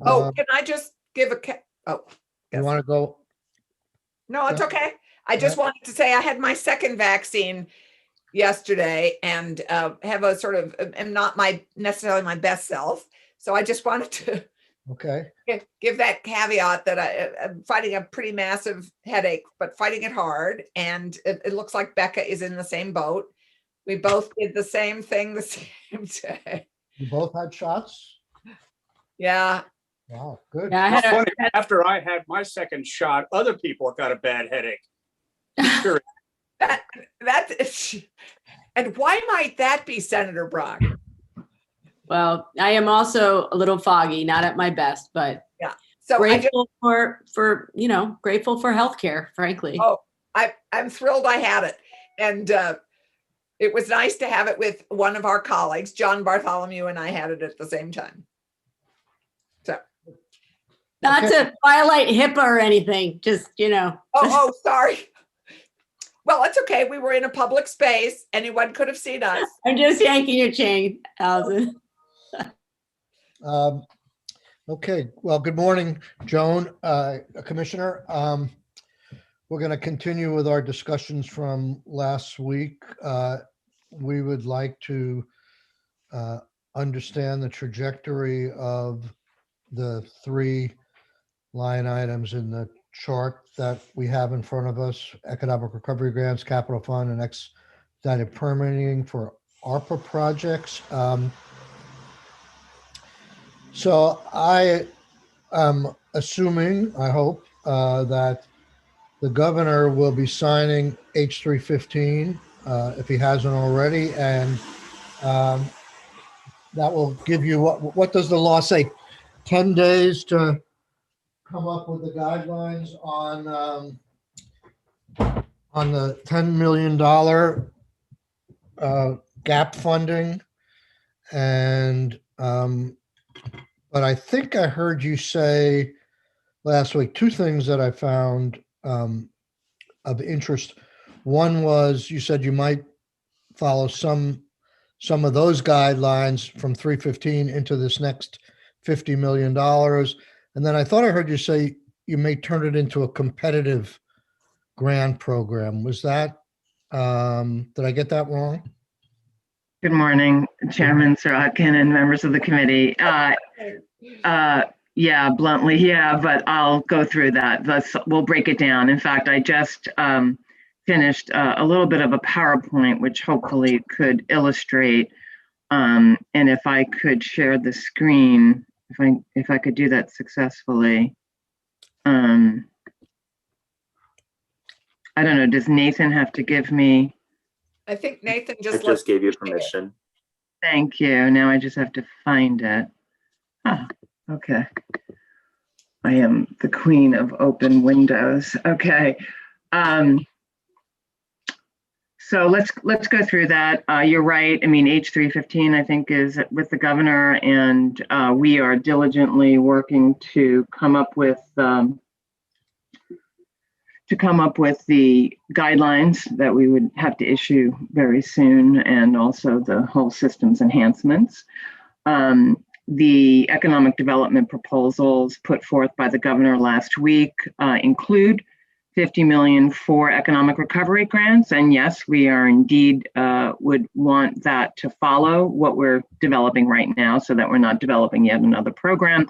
Oh, can I just give oh, You yes. want to go? No, it's okay. I just Yeah. wanted to say I had my second vaccine yesterday and have a sort of, am not necessarily my best self. So I just wanted to Okay. give that caveat that I'm fighting a pretty massive headache, but fighting it hard. And it looks like Becca is in the same boat. We both did the same thing the same day. You both had shots? Yeah. Wow, good. Yeah, It's funny, after I had my second shot, other people got a bad headache. Sure. And why might that be, Senator Brock? Well, I am also a little foggy, not at my best, but yeah. So grateful for grateful for healthcare, frankly. Oh, I'm thrilled I had it. And it was nice to have it with one of our colleagues, John Bartholomew, and I had it at the same time. So not to violate HIPAA or anything, just, Oh, sorry. Well, it's okay. We were in a public space. Anyone could have seen us. I'm just yanking your chain, Allison. Okay. Well, good morning, Joan, Commissioner. We're going to continue with our discussions from last week. We would like to understand the trajectory of the 3 line items in the chart that we have in front of us: economic recovery grants, capital fund, and expedited permitting for ARPA projects. So I am assuming, I hope, that the governor will be signing H315 if he hasn't already, and that will give you, what does the law say? 10 days to come up with the guidelines on the $10 million gap funding. And but I think I heard you say last week 2 things that I found of interest. One was you said you might follow some of those guidelines from 315 into this next $50 million. And then I thought I heard you say you may turn it into a competitive grant program. Was that, did I get that wrong? Good morning, Chairman Sirotkin and members of the committee. Yeah, bluntly, yeah, but I'll go through that. We'll break it down. In fact, I just finished a little bit of a PowerPoint, which hopefully could illustrate. And if I could share the screen, if I could do that successfully. I don't know, does Nathan have to give me? I think Nathan I just gave you permission. Thank you. Now I just have to find it. Ah, okay. I am the queen of open windows. Okay. So let's go through that. You're right. I mean, H315, I think, is with the governor, and we are diligently working to come up with the guidelines that we would have to issue very soon, and also the whole systems enhancements. The economic development proposals put forth by the governor last week include $50 million for economic recovery grants. And yes, we are indeed would want that to follow what we're developing right now, so that we're not developing yet another program.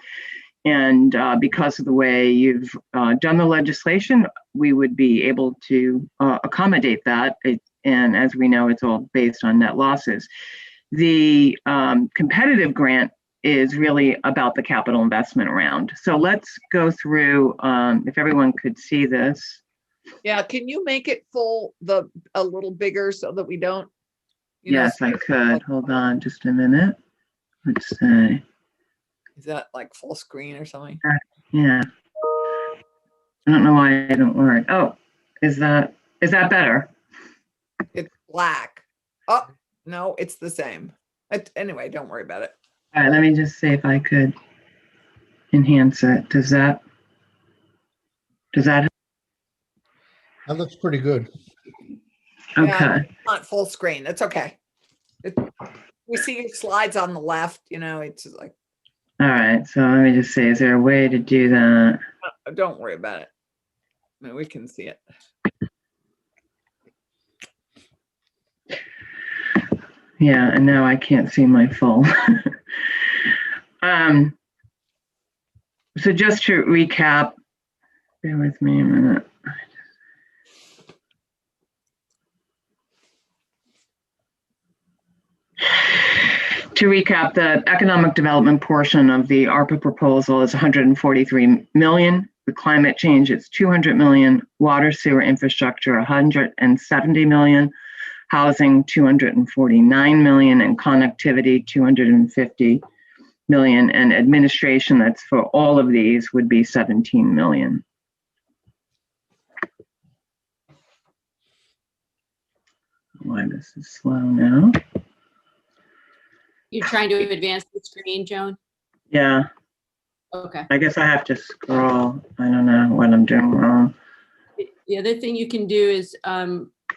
And because of the way you've done the legislation, we would be able to accommodate that. And as we know, it's all based on net losses. The competitive grant is really about the capital investment round. So let's go through, if everyone could see this. Yeah, can you make it a little bigger so that we don't? Yes, I could. Hold on just a minute. Let's see. Is that like full screen or something? Yeah. I don't know why it didn't work. Oh, is that better? It's black. Oh, no, it's the same. Anyway, don't worry about it. All right, let me just see if I could enhance it. Does that? That looks pretty good. Okay. Yeah, not full screen. That's okay. We see your slides on the left, it's like. All right, so let me just say, is there a way to do that? Don't worry about it. No, we can see it. Yeah, and now I can't see my full. So just to recap, bear with me a minute. To recap, the economic development portion of the ARPA proposal is 143 million. The climate change is 200 million, water sewer infrastructure 170 million, housing 249 million, and connectivity 250 million, and administration that's for all of these would be 17 million. Why this is slow now. You're trying to advance the screen, Joan? Yeah, Okay. I guess I have to scroll. I don't know what I'm doing wrong. The other thing you can do is,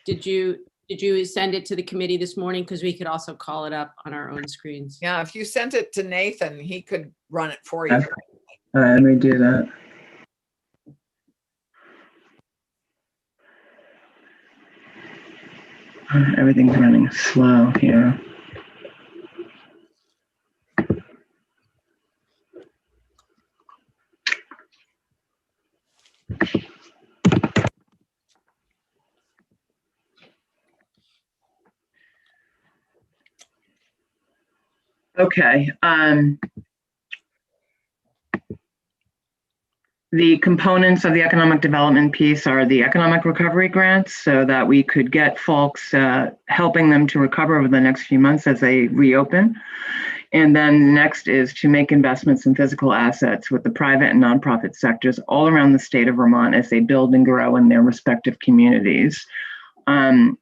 did you send it to the committee this morning? Because we could also call it up on our own screens. Yeah, if you sent it to Nathan, he could run it for you. Okay. All right, let me do that. Everything's running slow here. Okay. The components of the economic development piece are the economic recovery grants, so that we could get folks helping them to recover over the next few months as they reopen. And then next is to make investments in physical assets with the private and nonprofit sectors all around the state of Vermont as they build and grow in their respective communities. And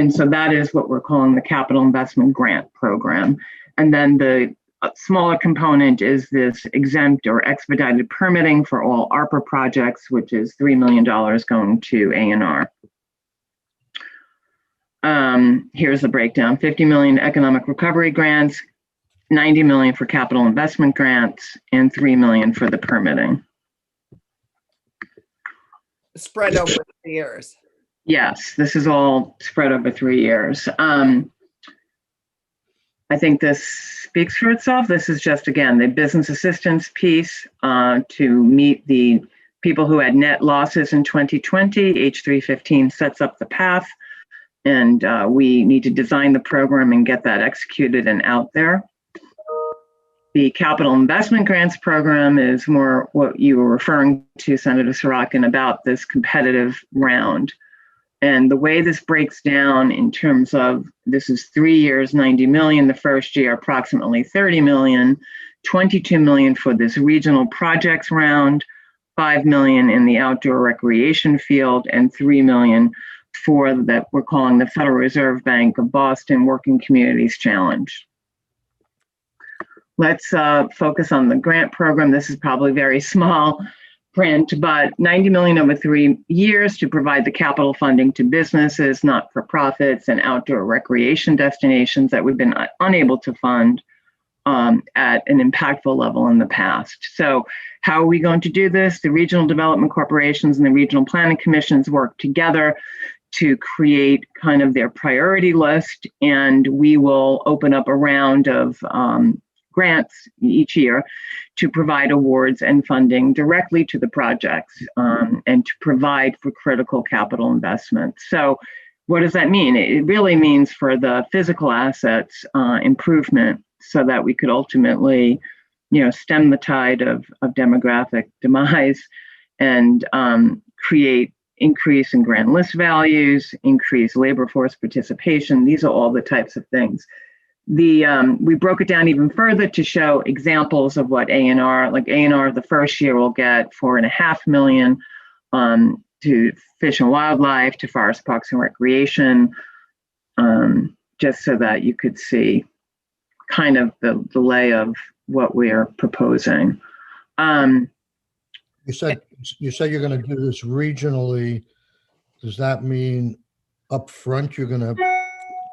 so that is what we're calling the Capital Investment Grant Program. And then the smaller component is this exempt or expedited permitting for all ARPA projects, which is $3 million going to A&R. Here's the breakdown: 50 million economic recovery grants, 90 million for capital investment grants, and 3 million for the permitting. Spread over the years. Yes, this is all spread over 3 years. I think this speaks for itself. This is just, again, the business assistance piece to meet the people who had net losses in 2020. H315 sets up the path, and we need to design the program and get that executed and out there. The capital investment grants program is more what you were referring to, Senator Sorokin, about this competitive round. And the way this breaks down in terms of, this is 3 years, 90 million, the first year, approximately 30 million, 22 million for this regional projects round, 5 million in the outdoor recreation field, and 3 million for that we're calling the Federal Reserve Bank of Boston Working Communities Challenge. Let's focus on the grant program. This is probably very small print, but 90 million over 3 years to provide the capital funding to businesses, not-for-profits, and outdoor recreation destinations that we've been unable to fund at an impactful level in the past. So how are we going to do this? The regional development corporations and the regional planning commissions work together to create kind of their priority list, and we will open up a round of grants each year to provide awards and funding directly to the projects and to provide for critical capital investments. So what does that mean? It really means for the physical assets improvement so that we could ultimately, stem the tide of demographic demise and create increase in grant list values, increase labor force participation. These are all the types of things. We broke it down even further to show examples of what A&R, like A&R the first year will get $4.5 million to fish and wildlife, to forest parks and recreation, just so that you could see kind of the lay of what we are proposing. You said you're going to do this regionally. Does that mean up front you're going to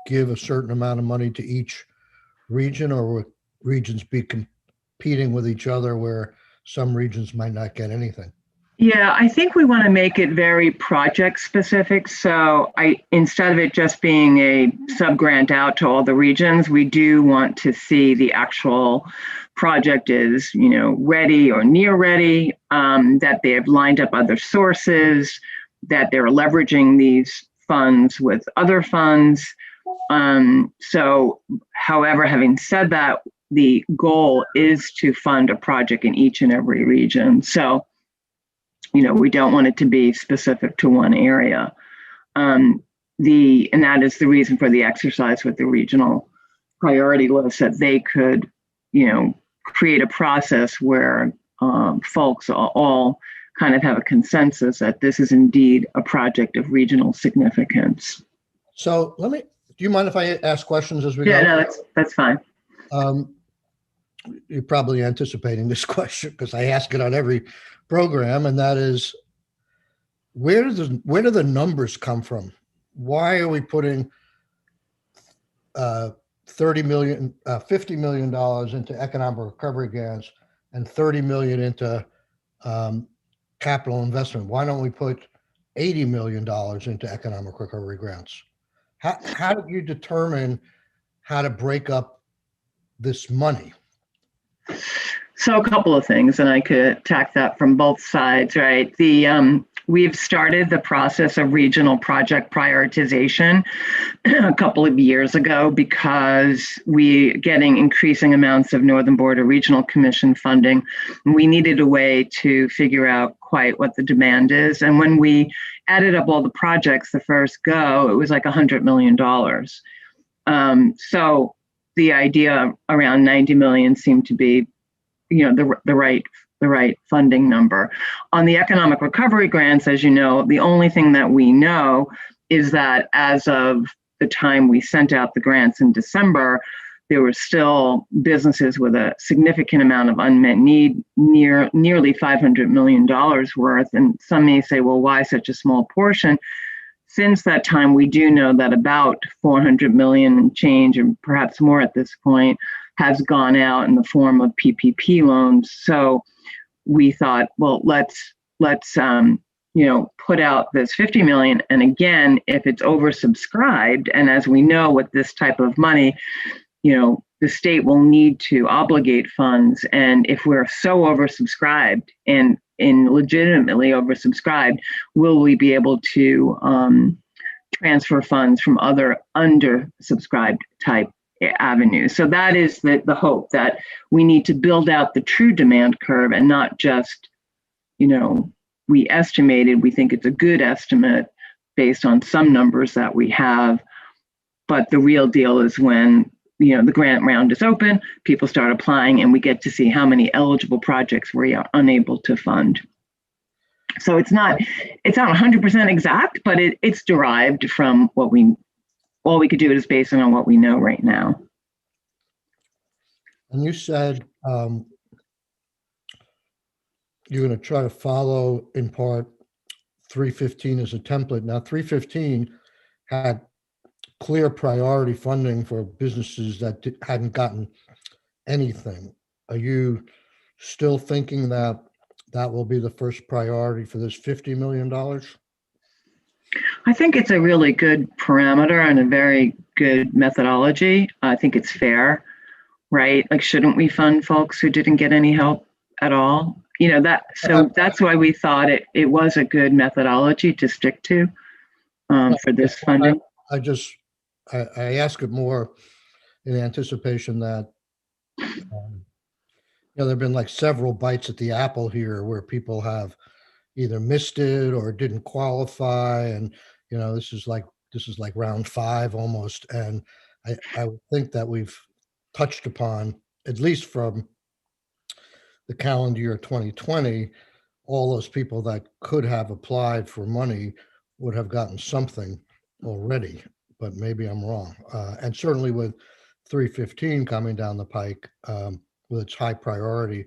give a certain amount of money to each region, or will regions be competing with each other where some regions might not get anything? Yeah, I think we want to make it very project specific. So instead of it just being a sub-grant out to all the regions, we do want to see the actual project is, ready or near ready, that they have lined up other sources, that they're leveraging these funds with other funds. So, however, having said that, the goal is to fund a project in each and every region. So, we don't want it to be specific to one area. And that is the reason for the exercise with the regional priority list, that they could, create a process where folks all kind of have a consensus that this is indeed a project of regional significance. So do you mind if I ask questions as we go? Yeah, no, that's fine. You're probably anticipating this question because I ask it on every program, and that is, where do the numbers come from? Why are we putting $50 million into economic recovery grants and $30 million into capital investment? Why don't we put $80 million into economic recovery grants? How did you determine how to break up this money? So a couple of things, and I could attack that from both sides, right? We've started the process of regional project prioritization a couple of years ago because we getting increasing amounts of Northern Border Regional Commission funding. We needed a way to figure out quite what the demand is. And when we added up all the projects the first go, it was like $100 million. So the idea around 90 million seemed to be, the right funding number. On the economic recovery grants, as you know, the only thing that we know is that as of the time we sent out the grants in December, there were still businesses with a significant amount of unmet need, nearly $500 million worth. And some may say, well, why such a small portion? Since that time, we do know that about 400 million and change, and perhaps more at this point, has gone out in the form of PPP loans. So we thought, well, let's put out this 50 million. And again, if it's oversubscribed, and as we know with this type of money, the state will need to obligate funds. And if we're so oversubscribed and legitimately oversubscribed, will we be able to transfer funds from other undersubscribed type avenues? So that is the hope, that we need to build out the true demand curve and not just, we estimated, we think it's a good estimate based on some numbers that we have. But the real deal is when, the grant round is open, people start applying, and we get to see how many eligible projects we are unable to fund. So it's not 100% exact, but it's derived from all we could do is based on what we know right now. And you said you're going to try to follow in part 315 as a template. Now, 315 had clear priority funding for businesses that hadn't gotten anything. Are you still thinking that will be the first priority for this $50 million? I think it's a really good parameter and a very good methodology. I think it's fair, right? Like, shouldn't we fund folks who didn't get any help at all? That's why we thought it was a good methodology to stick to for this funding. I ask it more in anticipation that there have been like several bites at the apple here where people have either missed it or didn't qualify, and this is like round 5 almost. And I would think that we've touched upon, at least from the calendar year 2020, all those people that could have applied for money would have gotten something already, but maybe I'm wrong. And certainly with 315 coming down the pike, with its high priority,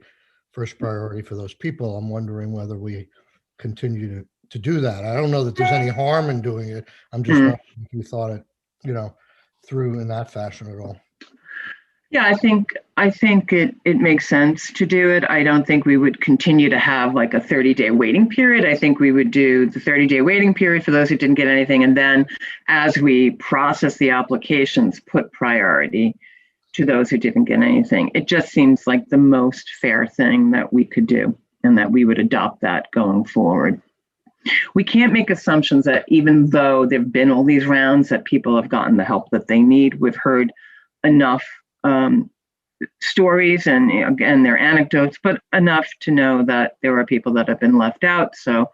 first priority for those people, I'm wondering whether we continue to do that. I don't know that there's any harm in doing it. I'm just wondering if you thought it, through in that fashion at all. Yeah, I think it makes sense to do it. I don't think we would continue to have like a 30-day waiting period. I think we would do the 30-day waiting period for those who didn't get anything. And then as we process the applications, put priority to those who didn't get anything. It just seems like the most fair thing that we could do, and that we would adopt that going forward. We can't make assumptions that even though there've been all these rounds that people have gotten the help that they need. We've heard enough stories and again, they're anecdotes, but enough to know that there are people that have been left out. So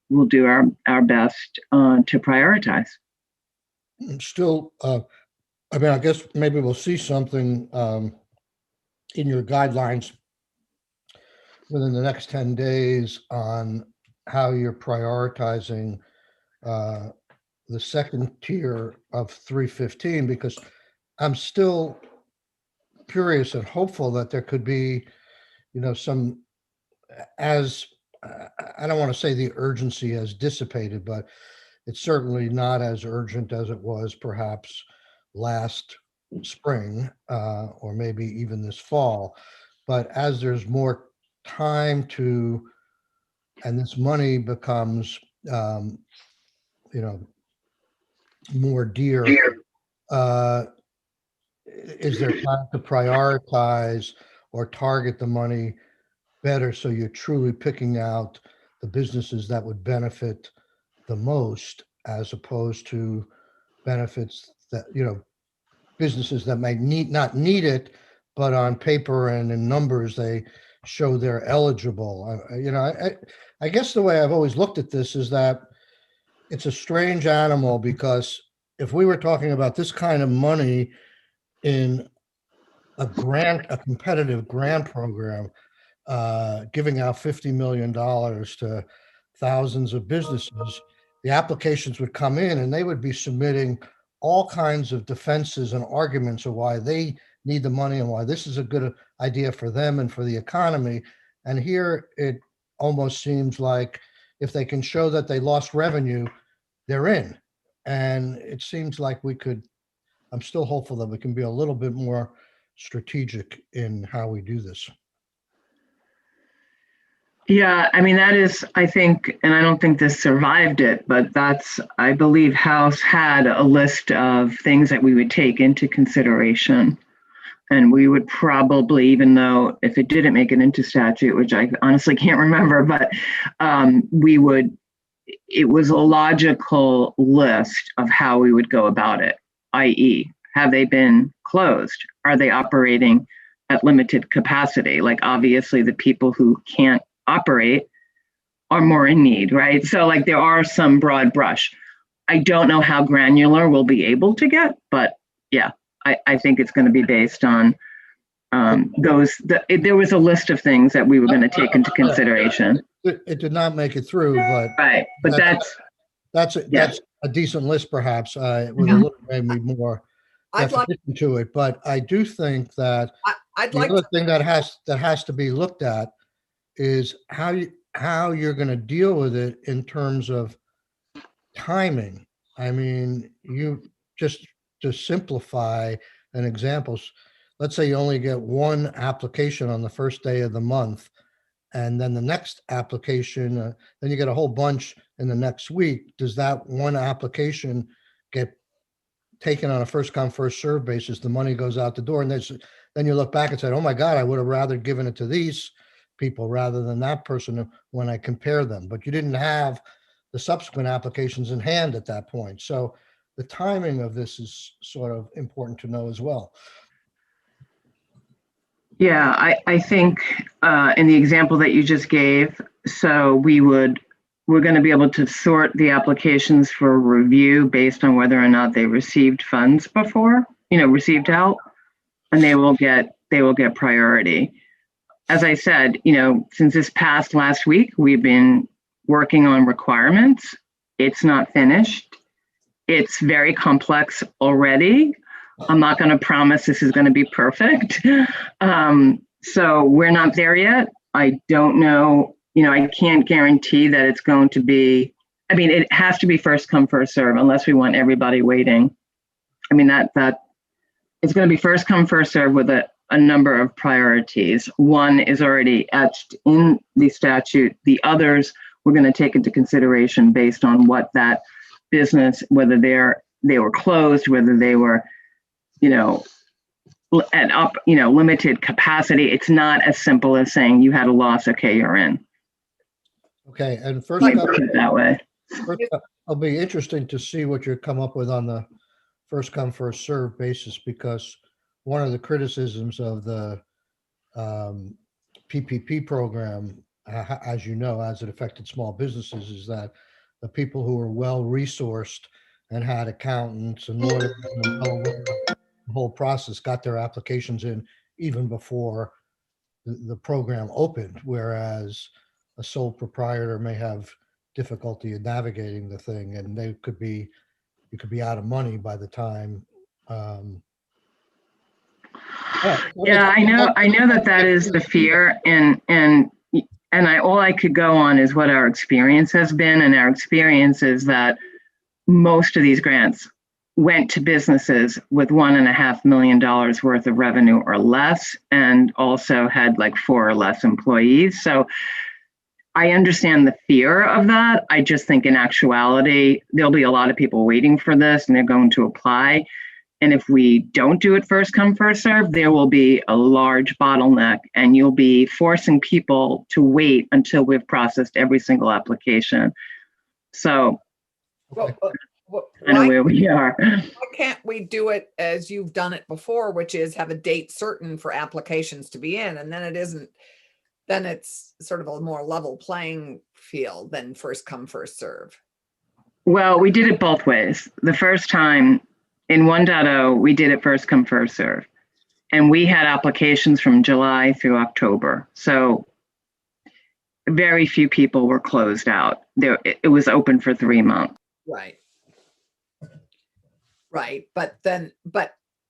we'll do our best to prioritize. Still, I mean, I guess maybe we'll see something in your guidelines within the next 10 days on how you're prioritizing the second tier of 315, because I'm still curious and hopeful that there could be, some, as I don't want to say the urgency has dissipated, but it's certainly not as urgent as it was perhaps last spring or maybe even this fall. But as there's more time and this money becomes, more dear, is there time to prioritize or target the money better so you're truly picking out the businesses that would benefit the most, as opposed to benefits that, businesses that might not need it, but on paper and in numbers, they show they're eligible. I guess the way I've always looked at this is that it's a strange animal, because if we were talking about this kind of money in a competitive grant program, giving out $50 million to thousands of businesses, the applications would come in and they would be submitting all kinds of defenses and arguments of why they need the money and why this is a good idea for them and for the economy. And here it almost seems like if they can show that they lost revenue, they're in. And it seems like I'm still hopeful that we can be a little bit more strategic in how we do this. Yeah, I mean, that is, I think, and I don't think this survived it, but I believe House had a list of things that we would take into consideration. And we would probably, even though if it didn't make it into statute, which I honestly can't remember, but it was a logical list of how we would go about it, i.e., have they been closed? Are they operating at limited capacity? Like, obviously, the people who can't operate are more in need, right? So like there are some broad brush. I don't know how granular we'll be able to get, but yeah, I think it's going to be based on there was a list of things that we were going to take into consideration. It did not make it through, but right. But that's a decent list, perhaps, with a little maybe more definition to it. But I do think that the other thing that has to be looked at is how you're going to deal with it in terms of timing. I mean, you just to simplify an example, let's say you only get one application on the first day of the month, and then the next application, then you get a whole bunch in the next week. Does that one application get taken on a first come, first served basis? The money goes out the door, and then you look back and say, oh my God, I would have rather given it to these people rather than that person when I compare them. But you didn't have the subsequent applications in hand at that point. So the timing of this is sort of important to know as well. Yeah, I think in the example that you just gave, so we're going to be able to sort the applications for review based on whether or not they received funds before, received help, and they will get priority. As I said, since this past last week, we've been working on requirements. It's not finished. It's very complex already. I'm not going to promise this is going to be perfect. So we're not there yet. I don't know, I can't guarantee that it's going to be, it has to be first come, first serve, unless we want everybody waiting. That It's going to be first come, first serve with a number of priorities. One is already etched in the statute. The others we're going to take into consideration based on what that business, whether they were closed, whether they were, limited capacity. It's not as simple as saying you had a loss, okay, you're in. Okay, and first, Like, put it that way. it'll be interesting to see what you come up with on the first come, first serve basis, because one of the criticisms of the PPP program, as you know, as it affected small businesses, is that the people who were well-resourced and had accountants and lawyers and well aware of the whole process got their applications in even before the program opened, whereas a sole proprietor may have difficulty in navigating the thing, and you could be out of money by the time. Yeah, I know that is the fear, and all I could go on is what our experience has been, and our experience is that most of these grants went to businesses with $1.5 million worth of revenue or less, and also had like 4 or less employees. So I understand the fear of that. I just think in actuality, there'll be a lot of people waiting for this and they're going to apply. And if we don't do it first come, first serve, there will be a large bottleneck, and you'll be forcing people to wait until we've processed every single application. So Okay. kind of where we are. Why can't we do it as you've done it before, which is have a date certain for applications to be in, and then it's sort of a more level playing field than first come, first serve. Well, we did it both ways. The first time in 1.0, we did it first come, first serve. And we had applications from July through October. So very few people were closed out. It was open for 3 months. Right. Right. But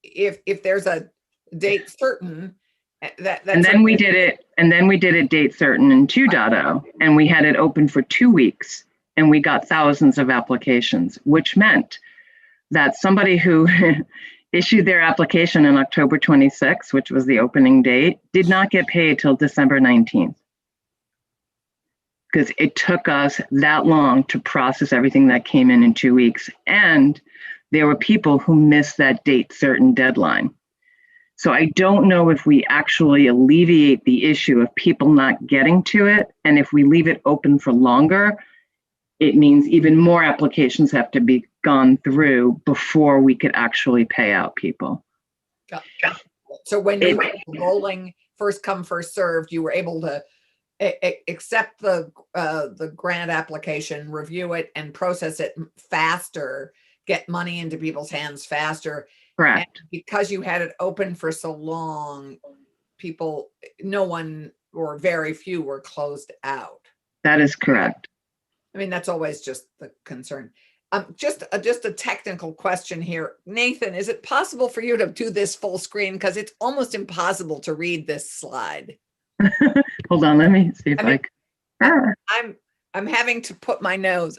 if there's a date certain, And then we did it date certain in 2.0, and we had it open for 2 weeks, and we got thousands of applications, which meant that somebody who issued their application on October 26th, which was the opening date, did not get paid till December 19th. Because it took us that long to process everything that came in 2 weeks. And there were people who missed that date certain deadline. So I don't know if we actually alleviate the issue of people not getting to it. And if we leave it open for longer, it means even more applications have to be gone through before we could actually pay out people. So when you were rolling first come, first served, you were able to accept the grant application, review it, and process it faster, get money into people's hands faster. Correct. And because you had it open for so long, no one or very few were closed out. That is correct. I mean, that's always just the concern. Just a technical question here. Nathan, is it possible for you to do this full screen? Because it's almost impossible to read this slide. Hold on, let me see if I can. I'm having to put my nose.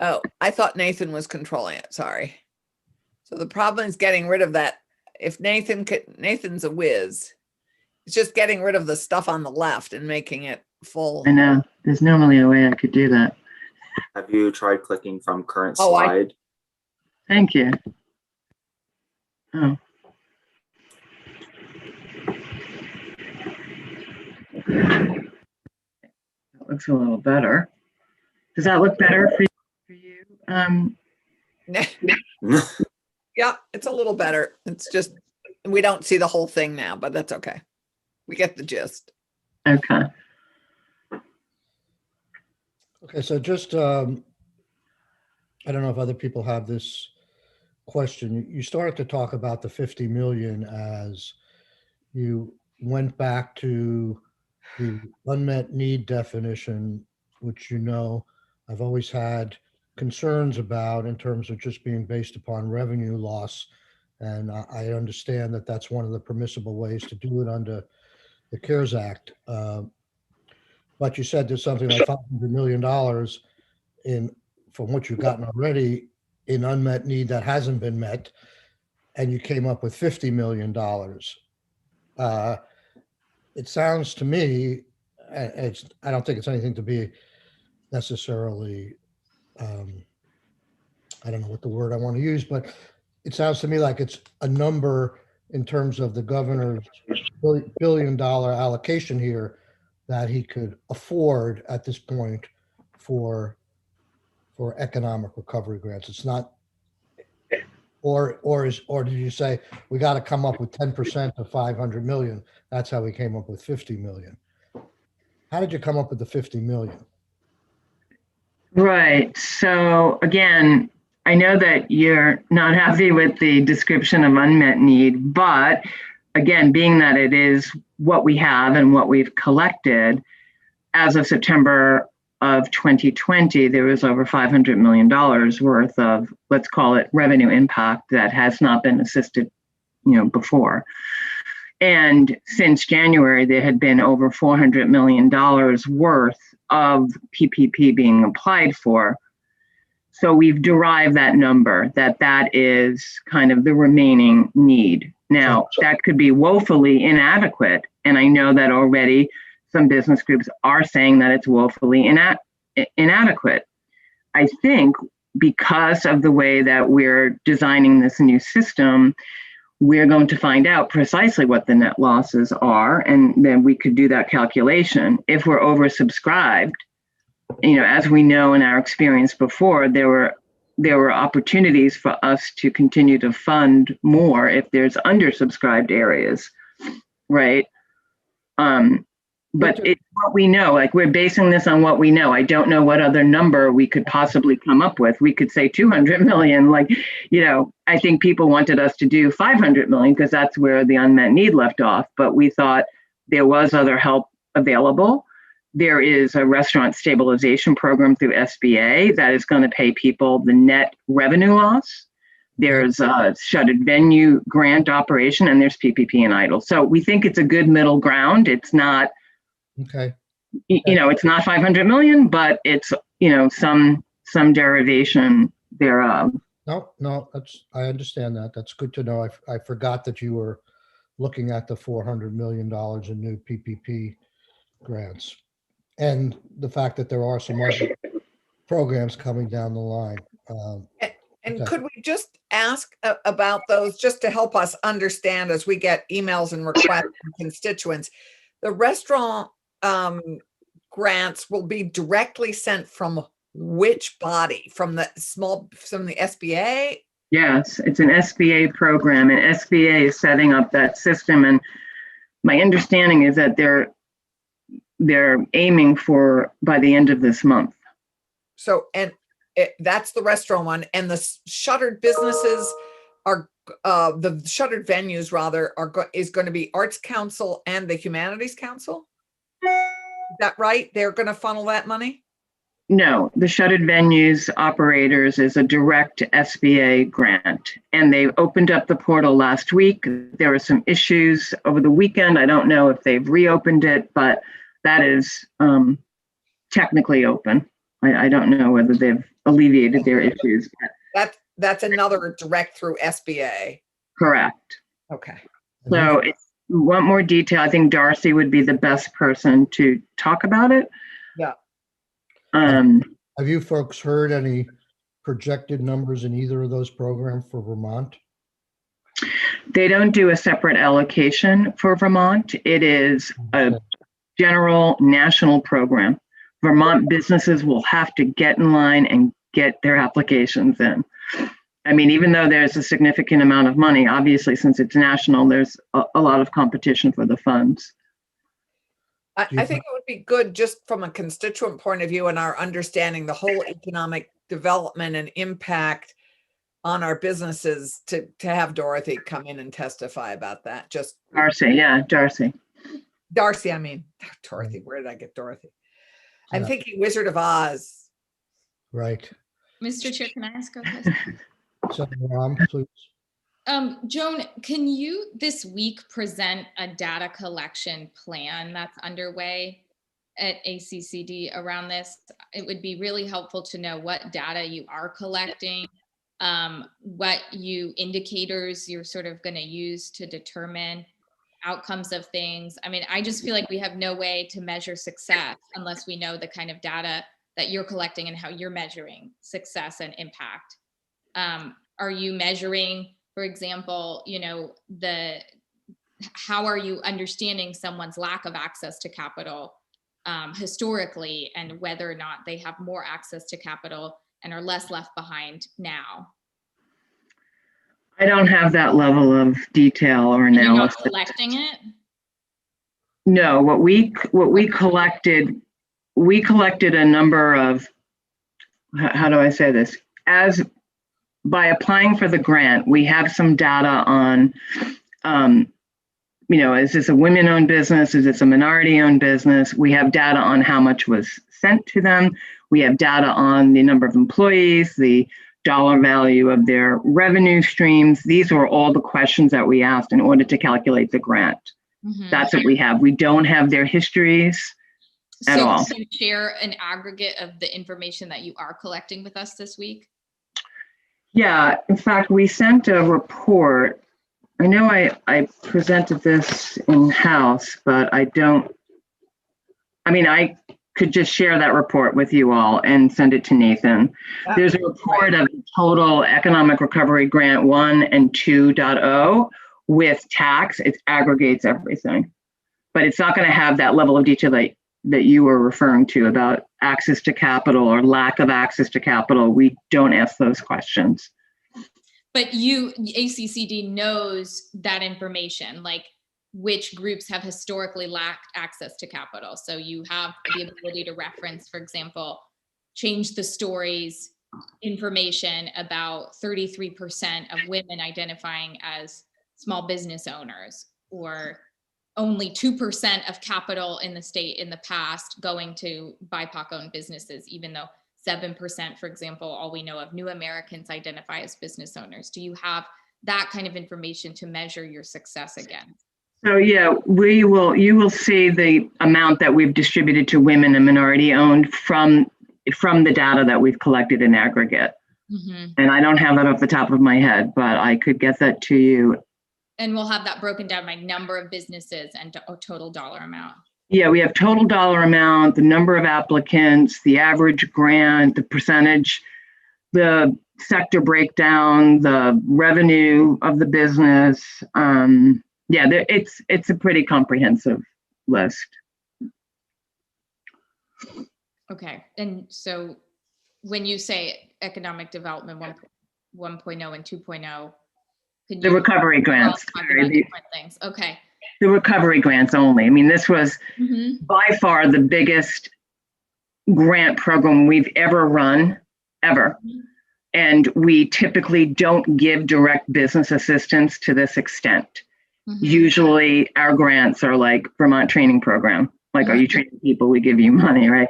Oh, I thought Nathan was controlling it. Sorry. So the problem is getting rid of that. If Nathan's a whiz. It's just getting rid of the stuff on the left and making it full. I know. There's normally a way I could do that. Have you tried clicking from current Oh, slide? Thank you. Oh. That looks a little better. Does that look better for you? Yeah, it's a little better. It's just, we don't see the whole thing now, but that's okay. We get the gist. Okay. Okay, so just, I don't know if other people have this question. You started to talk about the 50 million as you went back to the unmet need definition, which I've always had concerns about in terms of just being based upon revenue loss. And I understand that that's one of the permissible ways to do it under the CARES Act. But you said there's something like $500 million from what you've gotten already in unmet need that hasn't been met. and you came up with $50 million. It sounds to me, I don't think it's anything to be necessarily, I don't know what the word I want to use, but it sounds to me like it's a number in terms of the governor's billion-dollar allocation here that he could afford at this point for economic recovery grants. It's not, or did you say we got to come up with 10% of 500 million? That's how we came up with 50 million. How did you come up with the 50 million? Right. So again, I know that you're not happy with the description of unmet need, but again, being that it is what we have and what we've collected, as of September of 2020, there was over $500 million worth of, let's call it, revenue impact that has not been assisted, before. And since January, there had been over $400 million worth of PPP being applied for. So we've derived that number, that is kind of the remaining need. Now, that could be woefully inadequate. And I know that already some business groups are saying that it's woefully inadequate. I think because of the way that we're designing this new system, we're going to find out precisely what the net losses are, and then we could do that calculation. If we're oversubscribed, as we know in our experience before, there were opportunities for us to continue to fund more if there's undersubscribed areas, right? But it's what we know, like we're basing this on what we know. I don't know what other number we could possibly come up with. We could say 200 million, I think people wanted us to do 500 million because that's where the unmet need left off. But we thought there was other help available. There is a restaurant stabilization program through SBA that is going to pay people the net revenue loss. There's a shuttered venue grant operation, and there's PPP and EIDL. So we think it's a good middle ground. It's not, it's not 500 million, but it's, some derivation thereof. No, I understand that. That's good to know. I forgot that you were looking at the $400 million in new PPP grants and the fact that there are some other programs coming down the line. And Okay. could we just ask about those, just to help us understand as we get emails and requests from constituents? The restaurant grants will be directly sent from which body? From the SBA? Yes, it's an SBA program, and SBA is setting up that system. And my understanding is that they're aiming for by the end of this month. So, that's the restaurant one, and the shuttered businesses are the shuttered venues rather is going to be Arts Council and the Humanities Council. Is that right? They're going to funnel that money? No, the shuttered venues operators is a direct SBA grant, and they opened up the portal last week. There were some issues over the weekend. I don't know if they've reopened it, but that is technically open. I don't know whether they've alleviated their issues. That's another direct through SBA. Correct. Okay. So if you want more detail, I think Darcy would be the best person to talk about it. Yeah. Have you folks heard any projected numbers in either of those programs for Vermont? They don't do a separate allocation for Vermont. It is a general national program. Vermont businesses will have to get in line and get their applications in. I mean, even though there's a significant amount of money, obviously, since it's national, there's a lot of competition for the funds. I think it would be good just from a constituent point of view and our understanding the whole economic development and impact on our businesses to have Dorothy come in and testify about that. Just Darcy, Darcy, I mean, Dorothy, where did I get Dorothy? I'm thinking Wizard of Oz. Right. Mr. Chair, can I ask a question? So, please. Joan, can you this week present a data collection plan that's underway at ACCD around this? It would be really helpful to know what data you are collecting what indicators you're sort of going to use to determine outcomes of things. I mean, I just feel like we have no way to measure success unless we know the kind of data that you're collecting and how you're measuring success and impact. Are you measuring, for example, how are you understanding someone's lack of access to capital historically, and whether or not they have more access to capital and are less left behind now? I don't have that level of detail or And you're not analysis. collecting it? No, what we collected, we collected a number of, how do I say this? As by applying for the grant, we have some data on, is this a women-owned business? Is this a minority-owned business? We have data on how much was sent to them. We have data on the number of employees, the dollar value of their revenue streams. These were all the questions that we asked in order to calculate the grant. Mm-hmm. That's what we have. We don't have their histories at all. Can you share an aggregate of the information that you are collecting with us this week? Yeah, in fact, we sent a report. I know I presented this in-house, but I could just share that report with you all and send it to Nathan. There's a report of total Economic Recovery Grant 1 and 2.0 with tax. It aggregates everything, but it's not going to have that level of detail that you were referring to about access to capital or lack of access to capital. We don't ask those questions. But ACCD knows that information, like which groups have historically lacked access to capital. So you have the ability to reference, for example, Change the Stories information about 33% of women identifying as small business owners, or only 2% of capital in the state in the past going to BIPOC-owned businesses, even though 7%, for example, all we know of new Americans identify as business owners. Do you have that kind of information to measure your success against? So yeah, you will see the amount that we've distributed to women and minority owned from the data that we've collected in aggregate. Mm-hmm. And I don't have that off the top of my head, but I could get that to you. And we'll have that broken down by number of businesses and total dollar amount. Yeah, we have total dollar amount, the number of applicants, the average grant, the percentage, the sector breakdown, the revenue of the business. It's a pretty comprehensive list. Okay, and so when you say economic development 1.0 and 2.0, the recovery grants. Different things. Okay. The recovery grants only. I mean, this was by far the biggest grant program we've ever run, ever. And we typically don't give direct business assistance to this extent. Usually our grants are like Vermont Training Program. Like, are you training people? We give you money, right?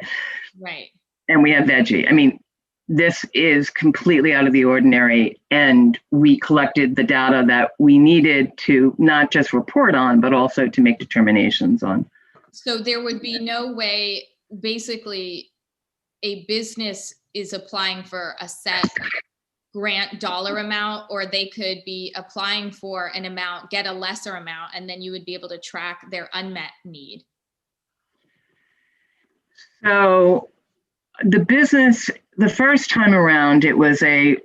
Right. And we have veggie. I mean, this is completely out of the ordinary, and we collected the data that we needed to not just report on, but also to make determinations on. So there would be no way, basically, a business is applying for a set grant dollar amount, or they could be applying for an amount, get a lesser amount, and then you would be able to track their unmet need. So the business, the first time around, it was a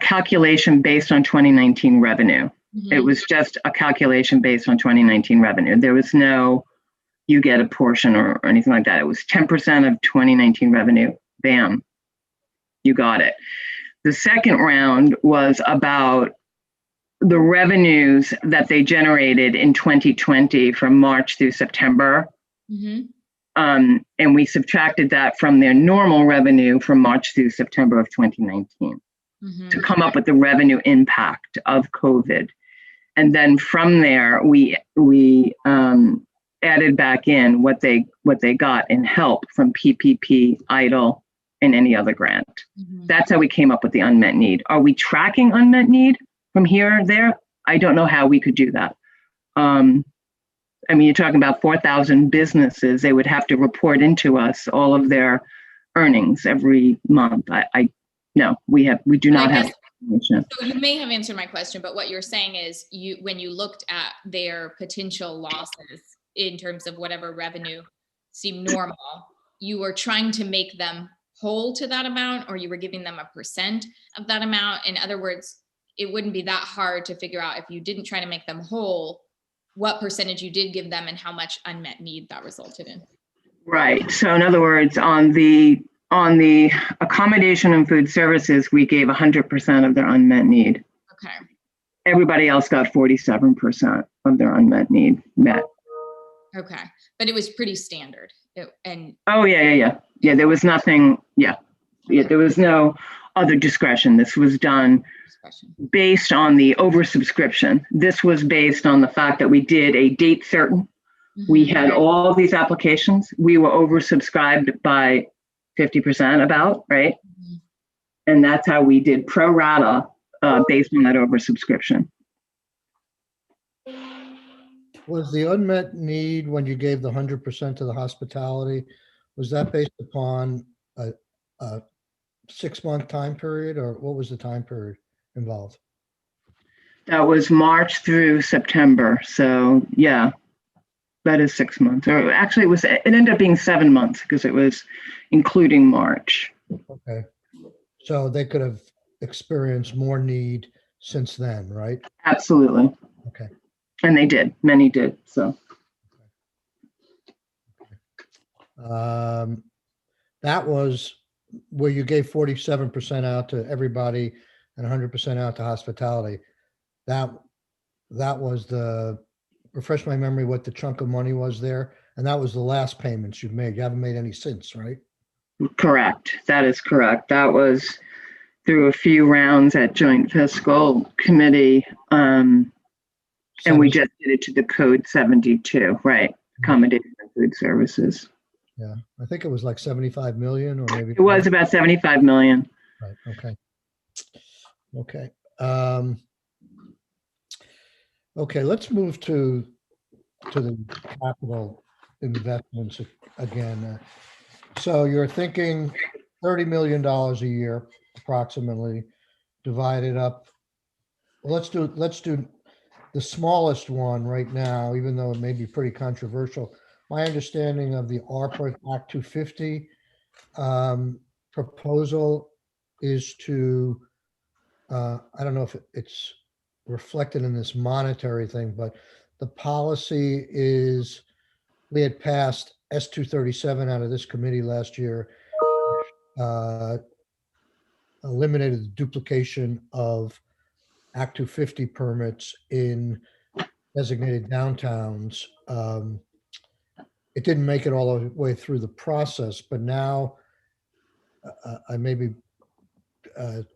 calculation based on 2019 revenue. It was just a calculation based on 2019 revenue. There was no, you get a portion or anything like that. It was 10% of 2019 revenue. Bam, you got it. The second round was about the revenues that they generated in 2020 from March through September. And we subtracted that from their normal revenue from March through September of 2019 to come up with the revenue impact of COVID. And then from there, we added back in what they got in help from PPP, EIDL, and any other grant. That's how we came up with the unmet need. Are we tracking unmet need from here or there? I don't know how we could do that. I mean, you're talking about 4,000 businesses. They would have to report into us all of their earnings every month. No, we do But I not have guess- information. So you may have answered my question, but what you're saying is when you looked at their potential losses in terms of whatever revenue seemed normal, you were trying to make them whole to that amount, or you were giving them a percent of that amount. In other words, it wouldn't be that hard to figure out if you didn't try to make them whole, what percentage you did give them and how much unmet need that resulted in. Right. So in other words, on the accommodation and food services, we gave 100% of their unmet need. Okay. Everybody else got 47% of their unmet need met. Okay. But it was pretty standard. Oh, yeah. There was nothing. Yeah, there was no other discretion. This was done based on the oversubscription. This was based on the fact that we did a date certain. We had all these applications. We were oversubscribed by 50% about, right? And that's how we did pro rata based on that oversubscription. Was the unmet need when you gave the 100% to the hospitality, was that based upon a 6-month time period, or what was the time period involved? That was March through September. So yeah, that is 6 months. Or actually it ended up being 7 months because it was including March. Okay. So they could have experienced more need since then, right? Absolutely. Okay. And they did. Many did. So. That was where you gave 47% out to everybody and 100% out to hospitality. That was refresh my memory what the chunk of money was there. And that was the last payments you've made. You haven't made any since, right? Correct. That is correct. That was through a few rounds at Joint Fiscal Committee. And we just did it to the code 72, right? Accommodation and food services. Yeah, I think it was like 75 million, or maybe it was about 75 million. Right. Okay. Okay. Let's move to the capital investments again. So you're thinking $30 million a year, approximately, divided up. Well, let's do the smallest one right now, even though it may be pretty controversial. My understanding of the ARPA Act 250 proposal is to, I don't know if it's reflected in this monetary thing, but the policy is, we had passed S237 out of this committee last year, eliminated the duplication of Act 250 permits in designated downtowns. It didn't make it all the way through the process, but now I may be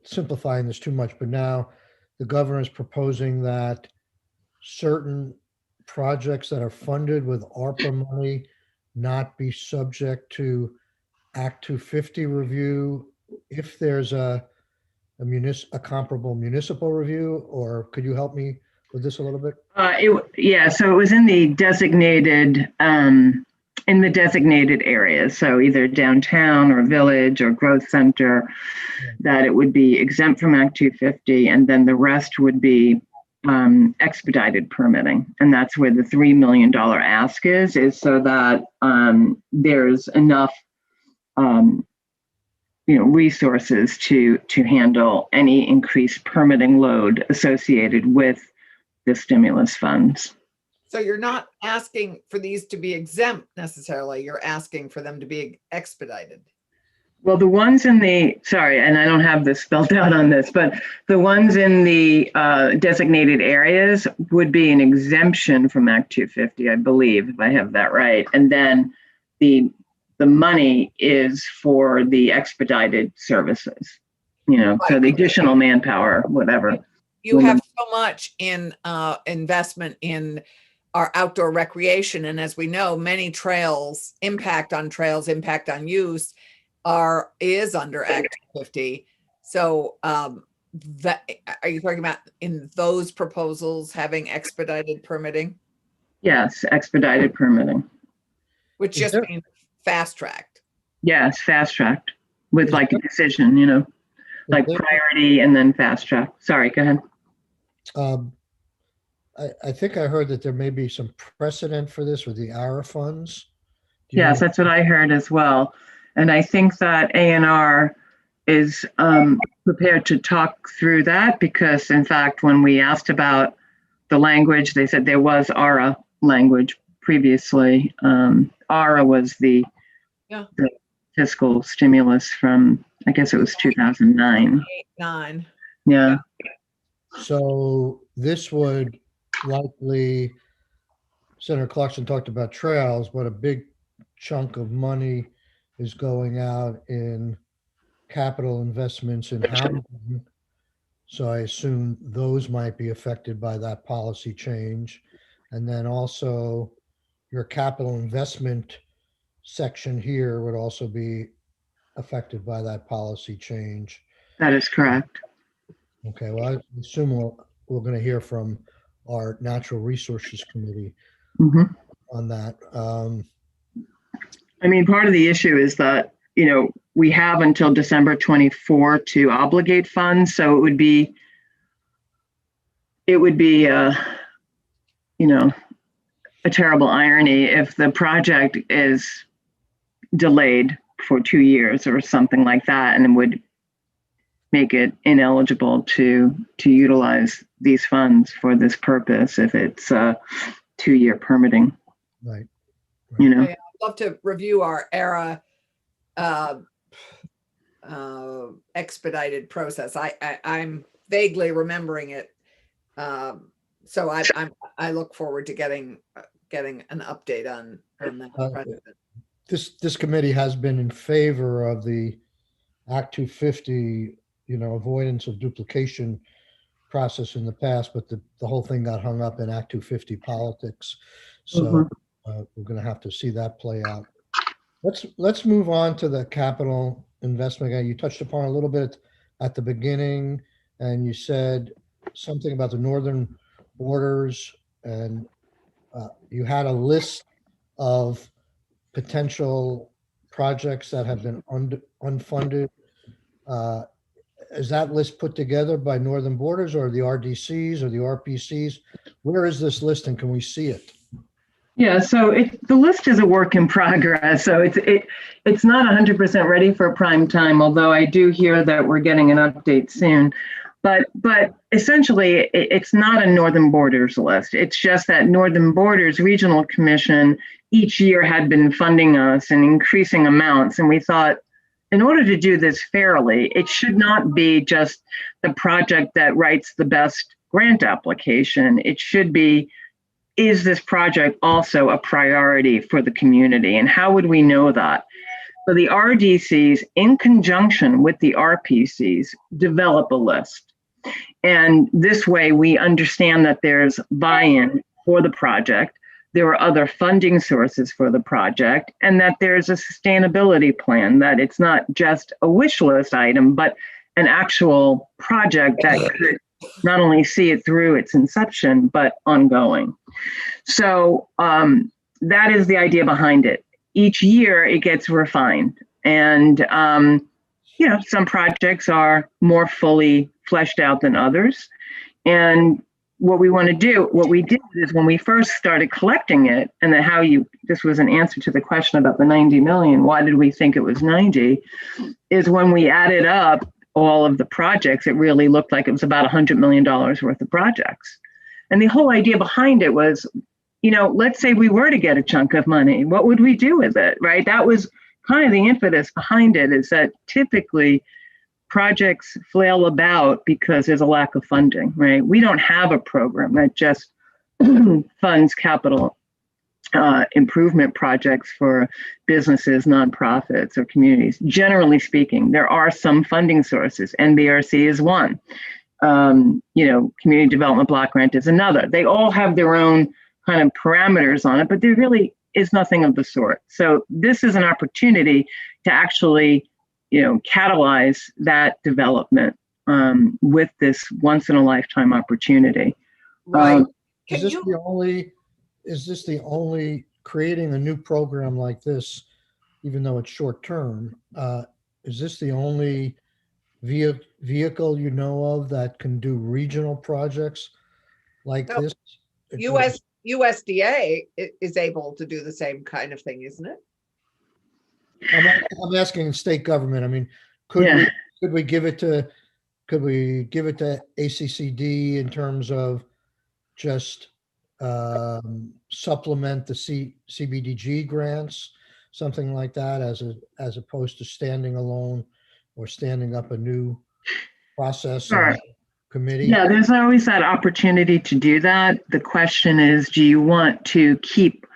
simplifying this too much, but now the governor is proposing that certain projects that are funded with ARPA money not be subject to Act 250 review if there's a comparable municipal review, or could you help me with this a little bit? So it was in the designated areas, so either downtown or village or growth center, that it would be exempt from Act 250, and then the rest would be expedited permitting. And that's where the $3 million ask is so that there's enough resources to handle any increased permitting load associated with the stimulus funds. So you're not asking for these to be exempt necessarily, you're asking for them to be expedited. Well, the ones and I don't have this spelled out on this, but the ones in the designated areas would be an exemption from Act 250, I believe, if I have that right. And then the money is for the expedited services, so the additional manpower, whatever. You have so much in investment in our outdoor recreation. And as we know, many trails, impact on use is under Act 50. So are you talking about in those proposals having expedited permitting? Yes, expedited permitting. Which just means fast tracked. Yes, fast tracked with like a decision, like priority and then fast track. Sorry, go ahead. Um, I think I heard that there may be some precedent for this with the ARA funds. Do you Yes, know- that's what I heard as well. And I think that A&R is prepared to talk through that because, in fact, when we asked about the language, they said there was ARA language previously. ARA was the fiscal stimulus from, I guess it was 2009. 9. Yeah. So this would likely, Senator Clarkson talked about trails, but a big chunk of money is going out in capital investments in housing. So I assume those might be affected by that policy change. And then also your capital investment section here would also be affected by that policy change. That is correct. Okay, well, I assume we're going to hear from our Natural Resources Committee hmm on that. I mean, part of the issue is that, we have until December 24 to obligate funds. So it would be, a terrible irony if the project is delayed for 2 years or something like that, and it would make it ineligible to utilize these funds for this purpose if it's 2-year permitting. Right. I'd love to review our ARA expedited process. I'm vaguely remembering it. So I look forward to getting an update on that. President. This committee has been in favor of the Act 250, avoidance of duplication process in the past, but the whole thing got hung up in Act 250 politics. So we're going to have to see that play out. Let's move on to the capital investment. You touched upon a little bit at the beginning, and you said something about the northern borders, and you had a list of potential projects that have been unfunded. Is that list put together by Northern Borders or the RDCs or the RPCs? Where is this list and can we see it? Yeah, so the list is a work in progress. So it's not 100% ready for prime time, although I do hear that we're getting an update soon. But essentially, it's not a Northern Borders list. It's just that Northern Borders Regional Commission each year had been funding us in increasing amounts. And we thought, in order to do this fairly, it should not be just the project that writes the best grant application. It should be, is this project also a priority for the community? And how would we know that? So the RDCs, in conjunction with the RPCs, develop a list. And this way we understand that there's buy-in for the project, there are other funding sources for the project, and that there's a sustainability plan, that it's not just a wish list item, but an actual project that could not only see it through its inception, but ongoing. So that is the idea behind it. Each year it gets refined. And, some projects are more fully fleshed out than others. And what we did is when we first started collecting it, and this was an answer to the question about the 90 million, why did we think it was 90, is when we added up all of the projects, it really looked like it was about $100 million worth of projects. And the whole idea behind it was, let's say we were to get a chunk of money, what would we do with it, right? That was kind of the impetus behind it, is that typically projects flail about because there's a lack of funding, right? We don't have a program that just funds capital improvement projects for businesses, nonprofits, or communities. Generally speaking, there are some funding sources. NBRC is one. Community Development Block Grant is another. They all have their own kind of parameters on it, but there really is nothing of the sort. So this is an opportunity to actually, catalyze that development with this once in a lifetime opportunity. Right. Is this the only creating a new program like this, even though it's short term, is this the only vehicle you know of that can do regional projects like No, this? USDA is able to do the same kind of thing, isn't it? I'm asking state government. I mean, could Yeah. we, could we give it to, could we give it to ACCD in terms of just supplement the CBDG grants, something like that, as opposed to standing alone or standing up a new process Sure. and committee? Yeah, there's always that opportunity to do that. The question is, do you want to keep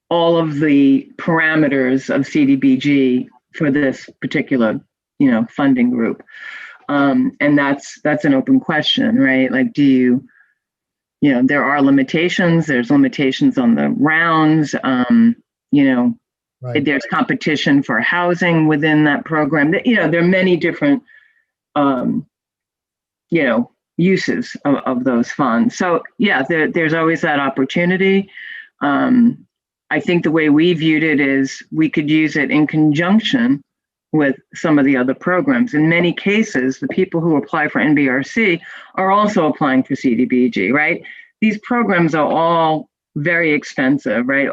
all of the parameters of CDBG for this particular, funding group? And that's an open question, right? Like, do there are limitations. There's limitations on the rounds. Right. There's competition for housing within that program. There are many different, uses of those funds. So yeah, there's always that opportunity. I think the way we viewed it is we could use it in conjunction with some of the other programs. In many cases, the people who apply for NBRC are also applying for CDBG, right? These programs are all very expensive, right?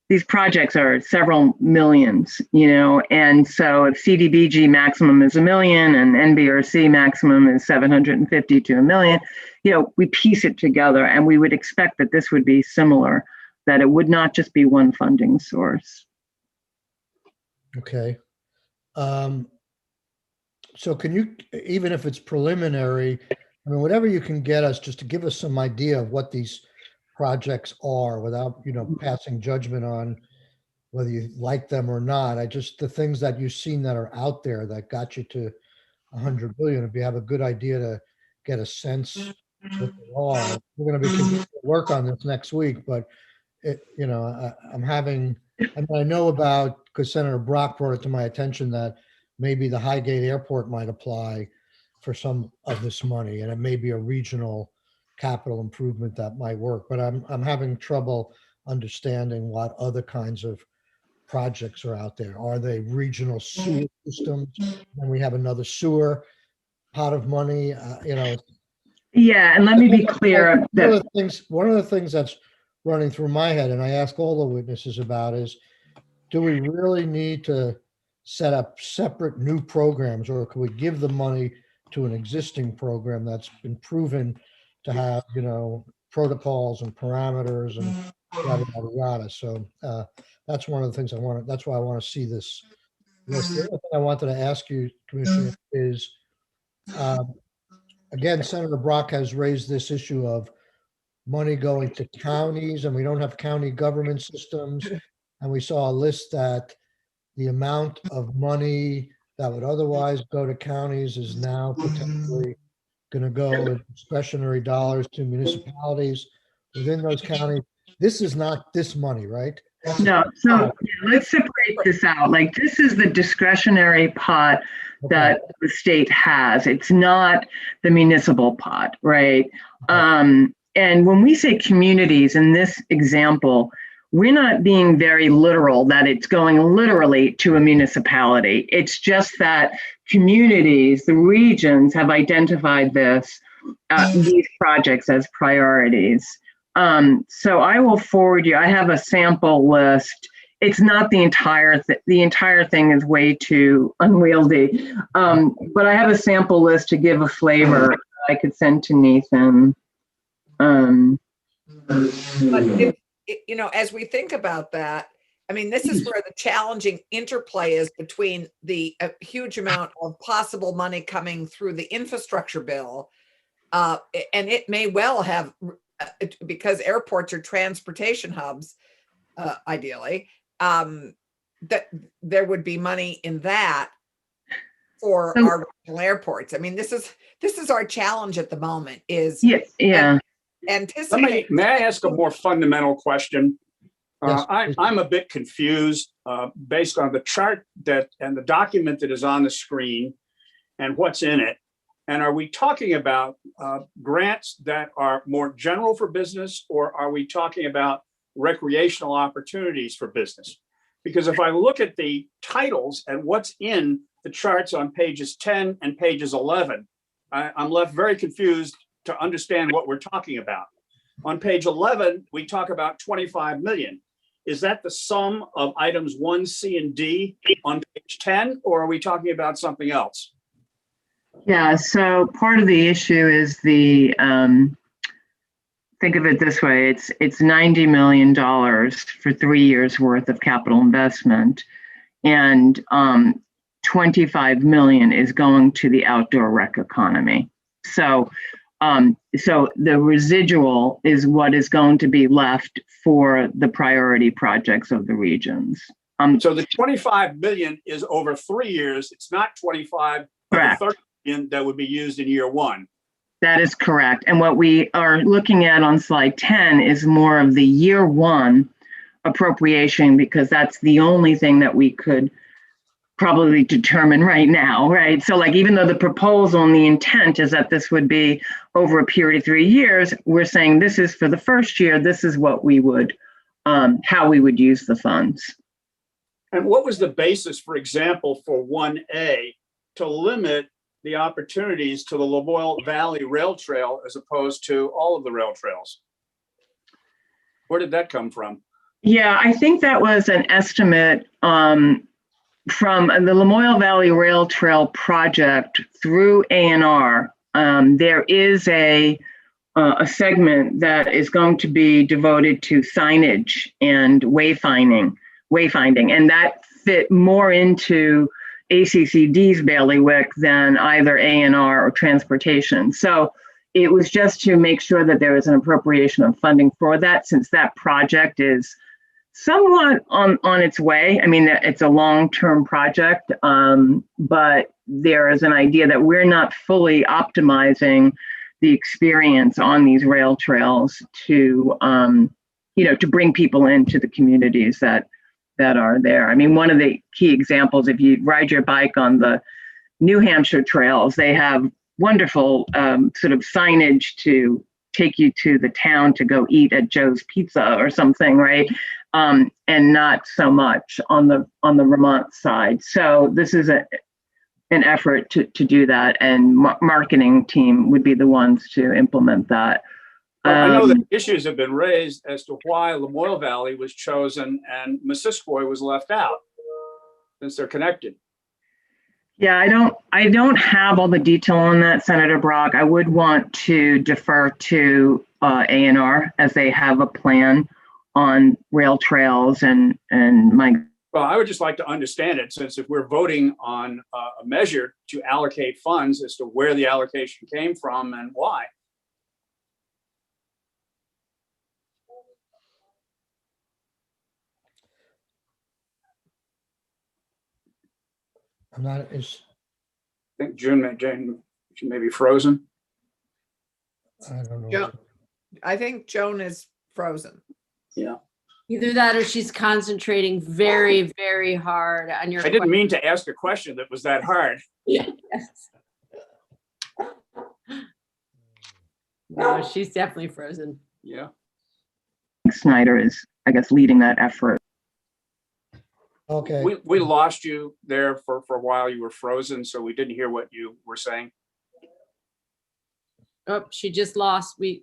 These projects are several millions, and so if CDBG maximum is $1 million and NBRC maximum is 750 to $1 million, we piece it together, and we would expect that this would be similar, that it would not just be one funding source. Okay. So can you, even if it's preliminary, I mean, whatever you can get us, just to give us some idea of what these projects are without, passing judgment on whether you like them or not. The things that you've seen that are out there that got you to 100 billion, if you have a good idea to get a sense what they are. We're going to be continuing to work on this next week, but I'm having, I know about, because Senator Brock brought it to my attention that maybe the Highgate Airport might apply for some of this money, and it may be a regional capital improvement that might work. But I'm having trouble understanding what other kinds of projects are out there. Are they regional sewer systems? And we have another sewer pot of money, Yeah, and let me be clear that one of the things that's running through my head, and I ask all the witnesses about, is do we really need to set up separate new programs, or could we give the money to an existing program that's been proven to have, protocols and parameters and yada, yada, yada. So that's one of the things that's why I want to see this list. The other thing I wanted to ask you, Commissioner, is, again, Senator Brock has raised this issue of money going to counties, and we don't have county government systems. And we saw a list that the amount of money that would otherwise go to counties is now potentially going to go in discretionary dollars to municipalities within those counties. This is not this money, right? No, so let's separate this out. Like, this is the discretionary pot that the state has. It's not the municipal pot, right? And when we say communities in this example, we're not being very literal that it's going literally to a municipality. It's just that communities, the regions, have identified these projects as priorities. So I will forward you. I have a sample list. It's not the entire thing. The entire thing is way too unwieldy. But I have a sample list to give a flavor I could send to Nathan. But as we think about that, I mean, this is where the challenging interplay is between the huge amount of possible money coming through the infrastructure bill, and it may well have, because airports are transportation hubs, ideally, that there would be money in that for our regional airports. I mean, this is our challenge at the moment, is anticipate. May I ask a more fundamental question? Yes, I'm a bit confused based on the chart and the document that is on the screen and what's in it. And are we talking about grants that are more general for business, or are we talking about recreational opportunities for business? Because if I look at the titles and what's in the charts on pages 10 and pages 11, I'm left very confused to understand what we're talking about. On page 11, we talk about 25 million. Is that the sum of items 1, C, and D on page 10, or are we talking about something else? Yeah, so part of the issue is the, think of it this way, it's $90 million for 3 years worth of capital investment. And 25 million is going to the outdoor rec economy. So the residual is what is going to be left for the priority projects of the regions. So the 25 million is over 3 years. It's not 25 of the Correct. 30 million that would be used in year 1. That is correct. And what we are looking at on slide 10 is more of the year 1 appropriation, because that's the only thing that we could probably determine right now, right? So like, even though the proposal and the intent is that this would be over a period of 3 years, we're saying this is for the first year, this is what we would, how we would use the funds. And what was the basis, for example, for 1A to limit the opportunities to the Lamoille Valley Rail Trail as opposed to all of the rail trails? Where did that come from? Yeah, I think that was an estimate from the Lamoille Valley Rail Trail project through A&R. There is a segment that is going to be devoted to signage and wayfinding, and that fit more into ACCD's bailiwick than either A&R or transportation. So it was just to make sure that there was an appropriation of funding for that, since that project is somewhat on its way. I mean, it's a long-term project, but there is an idea that we're not fully optimizing the experience on these rail trails to, to bring people into the communities that are there. I mean, one of the key examples, if you ride your bike on the New Hampshire trails, they have wonderful sort of signage to take you to the town to go eat at Joe's Pizza or something, right? And not so much on the Vermont side. So this is an effort to do that, and marketing team would be the ones to implement that. I know that issues have been raised as to why Lamoille Valley was chosen and Missisquoi was left out, since they're connected. Yeah, I don't have all the detail on that, Senator Brock. I would want to defer to A&R, as they have a plan on rail trails and my. Well, I would just like to understand it, since if we're voting on a measure to allocate funds, as to where the allocation came from and why. I'm not, is, I think Jane, she may be frozen. I don't know. Joan, I think Joan is frozen. Yeah. Either that or she's concentrating very, very hard on your I didn't mean to ask a question that was that hard. Yes. No, she's definitely frozen. Yeah. Snyder is, I guess, leading that effort. Okay. We lost you there for a while. You were frozen, so we didn't hear what you were saying. Oh, she just lost. I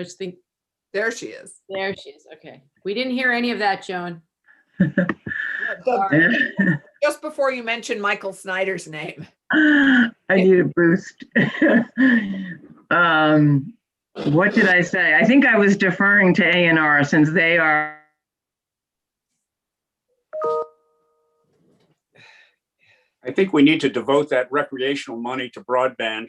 just think There she is. there she is. Okay. We didn't hear any of that, Joan. Just before you mentioned Michael Snyder's name. I need a boost. What did I say? I think I was deferring to A&R, since they are. I think we need to devote that recreational money to broadband.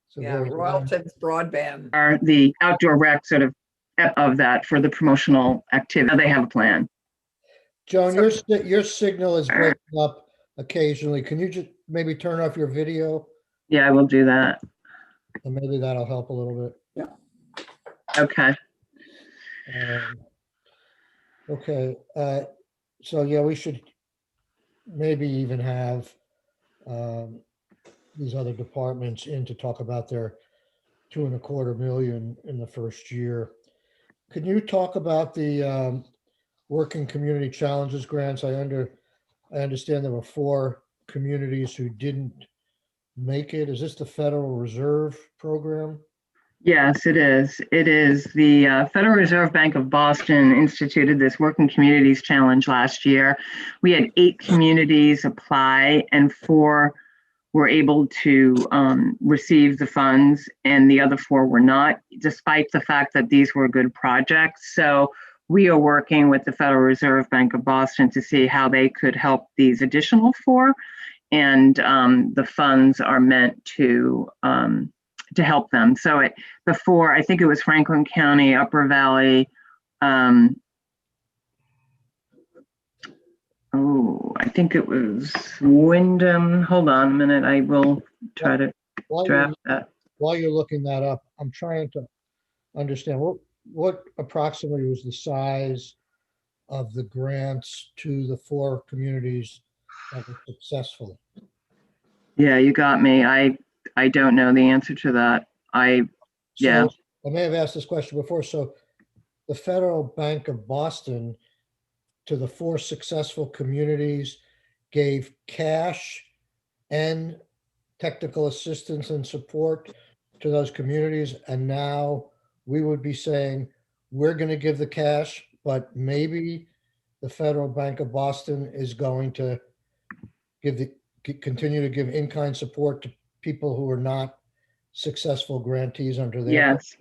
So Yeah, very good. Royalton's broadband. Are the outdoor rec sort of that for the promotional activity. They have a plan. Joan, your signal is breaking up occasionally. Can you just maybe turn off your video? Yeah, I will do that. And maybe that'll help a little bit. Okay. Okay, so yeah, we should maybe even have these other departments in to talk about their 2.25 million in the first year. Can you talk about the Working Community Challenges grants? I understand there were 4 communities who didn't make it. Is this the Federal Reserve program? Yes, it is. It is. The Federal Reserve Bank of Boston instituted this Working Communities Challenge last year. We had 8 communities apply, and 4 were able to receive the funds, and the other 4 were not, despite the fact that these were good projects. So we are working with the Federal Reserve Bank of Boston to see how they could help these additional 4. And the funds are meant to help them. So the 4, I think it was Franklin County, Upper Valley. I think it was Wyndham. Hold on a minute. I will try to draft that. While you're looking that up, I'm trying to understand what approximately was the size of the grants to the 4 communities that were successful. Yeah, you got me. I don't know the answer to that. Yeah. So I may have asked this question before. So the Federal Bank of Boston, to the 4 successful communities, gave cash and technical assistance and support to those communities. And now we would be saying, we're going to give the cash, but maybe the Federal Bank of Boston is going to continue to give in-kind support to people who are not successful grantees under their. Yes,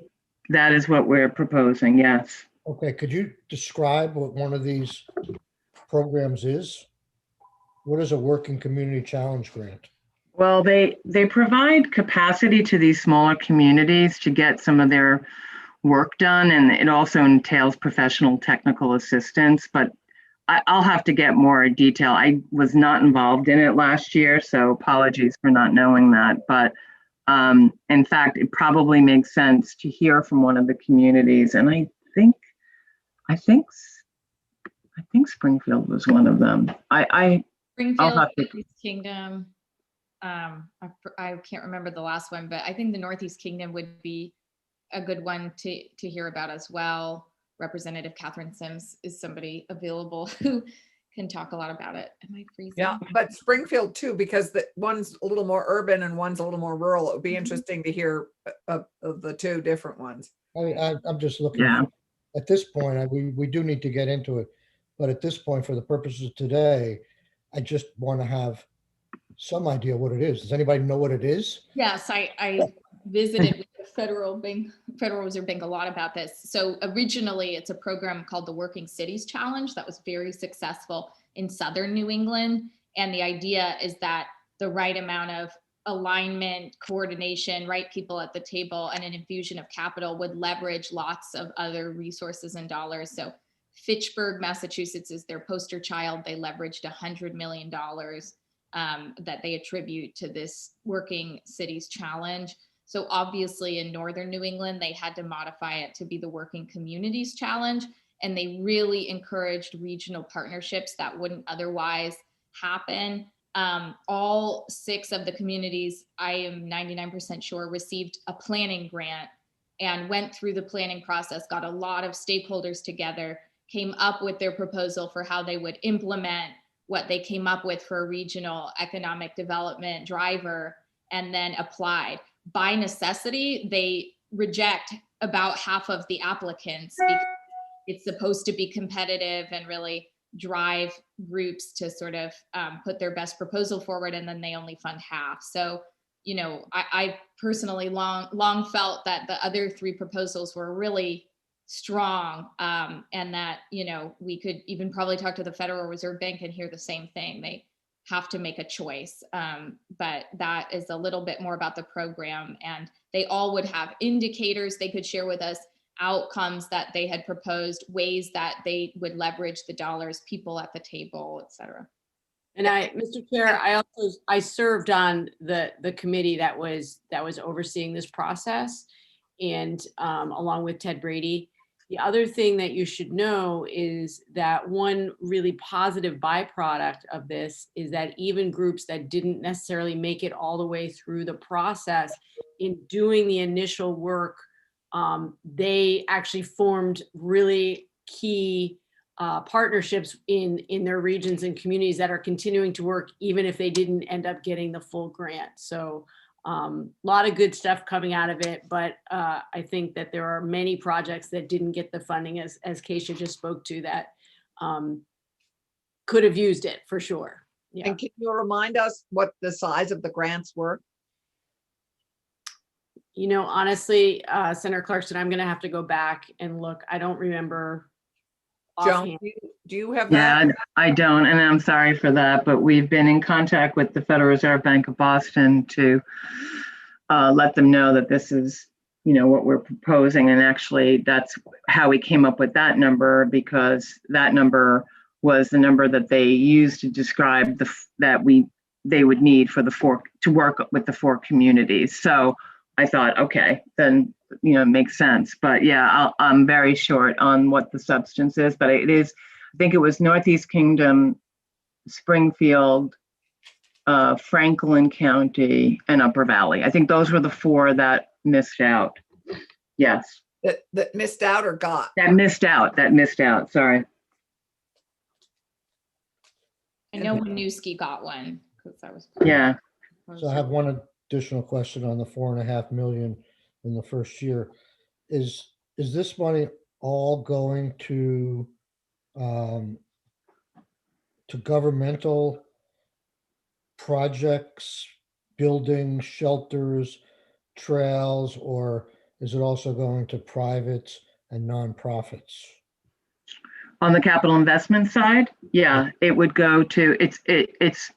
that is what we're proposing. Yes. Okay, could you describe what one of these programs is? What is a Working Community Challenge grant? Well, they provide capacity to these smaller communities to get some of their work done, and it also entails professional technical assistance, but I'll have to get more detail. I was not involved in it last year, so apologies for not knowing that. But in fact, it probably makes sense to hear from one of the communities, and I think Springfield was one of them. Springfield, have to- Northeast Kingdom. I can't remember the last one, but I think the Northeast Kingdom would be a good one to hear about as well. Representative Catherine Sims is somebody available who can talk a lot about it. Am I freezing? Yeah, but Springfield too, because the one's a little more urban and one's a little more rural. It would be interesting to hear of the 2 different ones. I'm just looking. Yeah. At this point, we do need to get into it, but at this point, for the purposes of today, I just want to have some idea what it is. Does anybody know what it is? Yes, I visited with the Federal Reserve Bank a lot about this. So originally it's a program called the Working Cities Challenge that was very successful in Southern New England. And the idea is that the right amount of alignment, coordination, right people at the table, and an infusion of capital would leverage lots of other resources and dollars. So Fitchburg, Massachusetts is their poster child. They leveraged $100 million that they attribute to this Working Cities Challenge. So obviously in Northern New England, they had to modify it to be the Working Communities Challenge. And they really encouraged regional partnerships that wouldn't otherwise happen. All 6 of the communities, I am 99% sure, received a planning grant and went through the planning process, got a lot of stakeholders together, came up with their proposal for how they would implement what they came up with for a regional economic development driver, and then applied. By necessity, they reject about half of the applicants because it's supposed to be competitive and really drive groups to sort of put their best proposal forward, and then they only fund half. So, you know, I personally long felt that the other 3 proposals were really strong, and that, you know, we could even probably talk to the Federal Reserve Bank and hear the same thing. They have to make a choice, but that is a little bit more about the program, and they all would have indicators they could share with us, outcomes that they had proposed, ways that they would leverage the dollars, people at the table, et cetera. And Mr. Chair, I served on the committee that was overseeing this process, and along with Ted Brady. The other thing that you should know is that one really positive byproduct of this is that even groups that didn't necessarily make it all the way through the process, in doing the initial work they actually formed really key partnerships in their regions and communities that are continuing to work even if they didn't end up getting the full grant. So a lot of good stuff coming out of it, but I think that there are many projects that didn't get the funding, as Keisha just spoke to, that could have used it for sure. Yeah. And can you remind us what the size of the grants were? You know, honestly, Senator Clarkson, I'm going to have to go back and look. I don't remember. Joan, offhand. do you have that? Yeah, I don't, and I'm sorry for that, but we've been in contact with the Federal Reserve Bank of Boston to let them know that this is, what we're proposing. And actually, that's how we came up with that number, because that number was the number that they used to describe they would need for to work with the 4 communities. So I thought, okay, then, it makes sense. But yeah, I'm very short on what the substance is, but I think it was Northeast Kingdom, Springfield, Franklin County, and Upper Valley. I think those were the 4 that missed out. Yes. That missed out or got? That missed out. Sorry. I know Winooski got one because that was. Yeah. So I have one additional question on the 4.5 million in the first year. Is this money all going to governmental projects, buildings, shelters, trails, or is it also going to privates and nonprofits? On the capital investment side, yeah, it would go to it's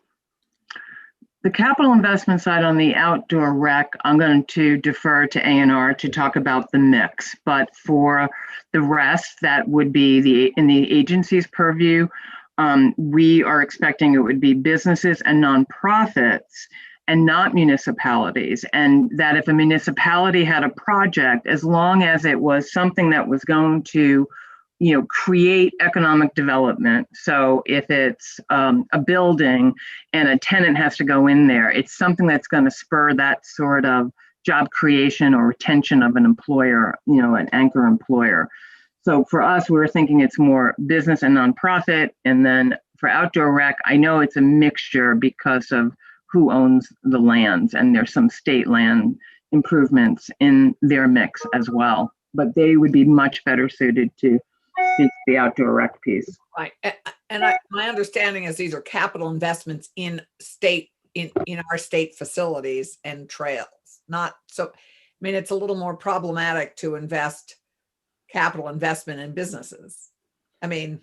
the capital investment side. On the outdoor rec, I'm going to defer to A&R to talk about the mix. But for the rest, that would be in the agency's purview. We are expecting it would be businesses and nonprofits and not municipalities. And that if a municipality had a project, as long as it was something that was going to create economic development. So if it's a building and a tenant has to go in there, it's something that's going to spur that sort of job creation or retention of an employer, an anchor employer. So for us, we were thinking it's more business and nonprofit. And then for outdoor rec, I know it's a mixture because of who owns the lands, and there's some state land improvements in their mix as well. But they would be much better suited to the outdoor rec piece. Right. And my understanding is these are capital investments in our state facilities and trails. Not so, I mean, it's a little more problematic to invest capital investment in businesses. I mean,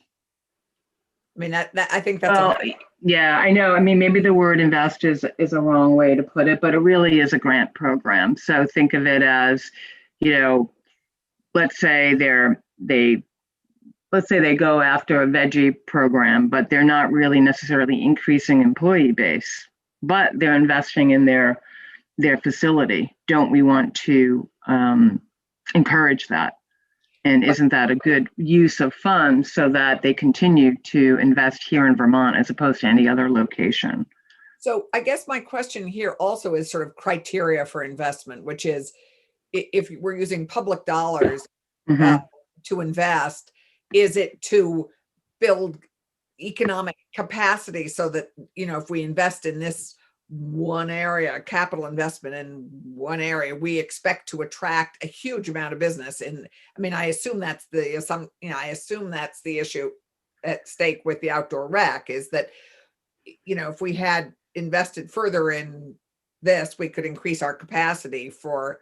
that I think that's yeah, I know. I mean, maybe the word invest is a wrong way to put it, but it really is a grant program. So think of it as, let's say they go after a veggie program, but they're not really necessarily increasing employee base, but they're investing in their facility. Don't we want to encourage that? And isn't that a good use of funds so that they continue to invest here in Vermont as opposed to any other location? So I guess my question here also is sort of criteria for investment, which is if we're using public dollars to invest, is it to build economic capacity so that, if we invest in this one area, capital investment in one area, we expect to attract a huge amount of business. And I mean, I assume that's the issue at stake with the outdoor rec is that, if we had invested further in this, we could increase our capacity for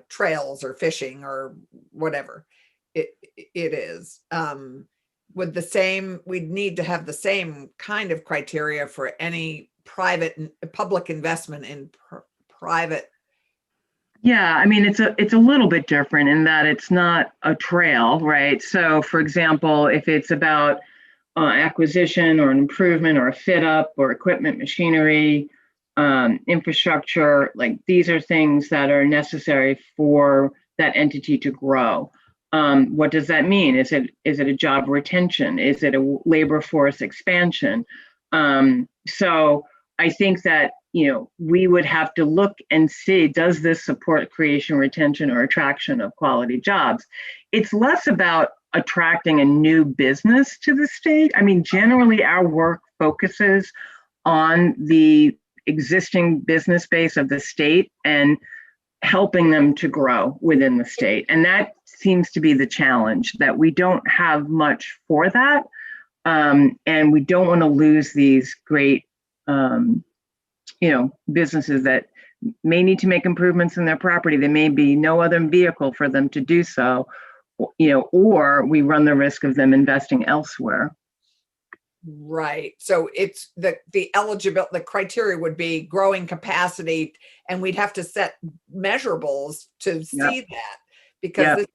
trails or fishing or whatever it is. We'd need to have the same kind of criteria for any private and public investment in private. Yeah, I mean, it's a little bit different in that it's not a trail, right? So for example, if it's about acquisition or an improvement or a fit up or equipment, machinery, infrastructure, like these are things that are necessary for that entity to grow. What does that mean? Is it a job retention? Is it a labor force expansion? So I think that, we would have to look and see, does this support creation, retention, or attraction of quality jobs? It's less about attracting a new business to the state. I mean, generally our work focuses on the existing business base of the state and helping them to grow within the state. And that seems to be the challenge, that we don't have much for that. And we don't want to lose these great, businesses that may need to make improvements in their property. There may be no other vehicle for them to do so, or we run the risk of them investing elsewhere. Right. So it's the criteria would be growing capacity, and we'd have to set measurables to see that, because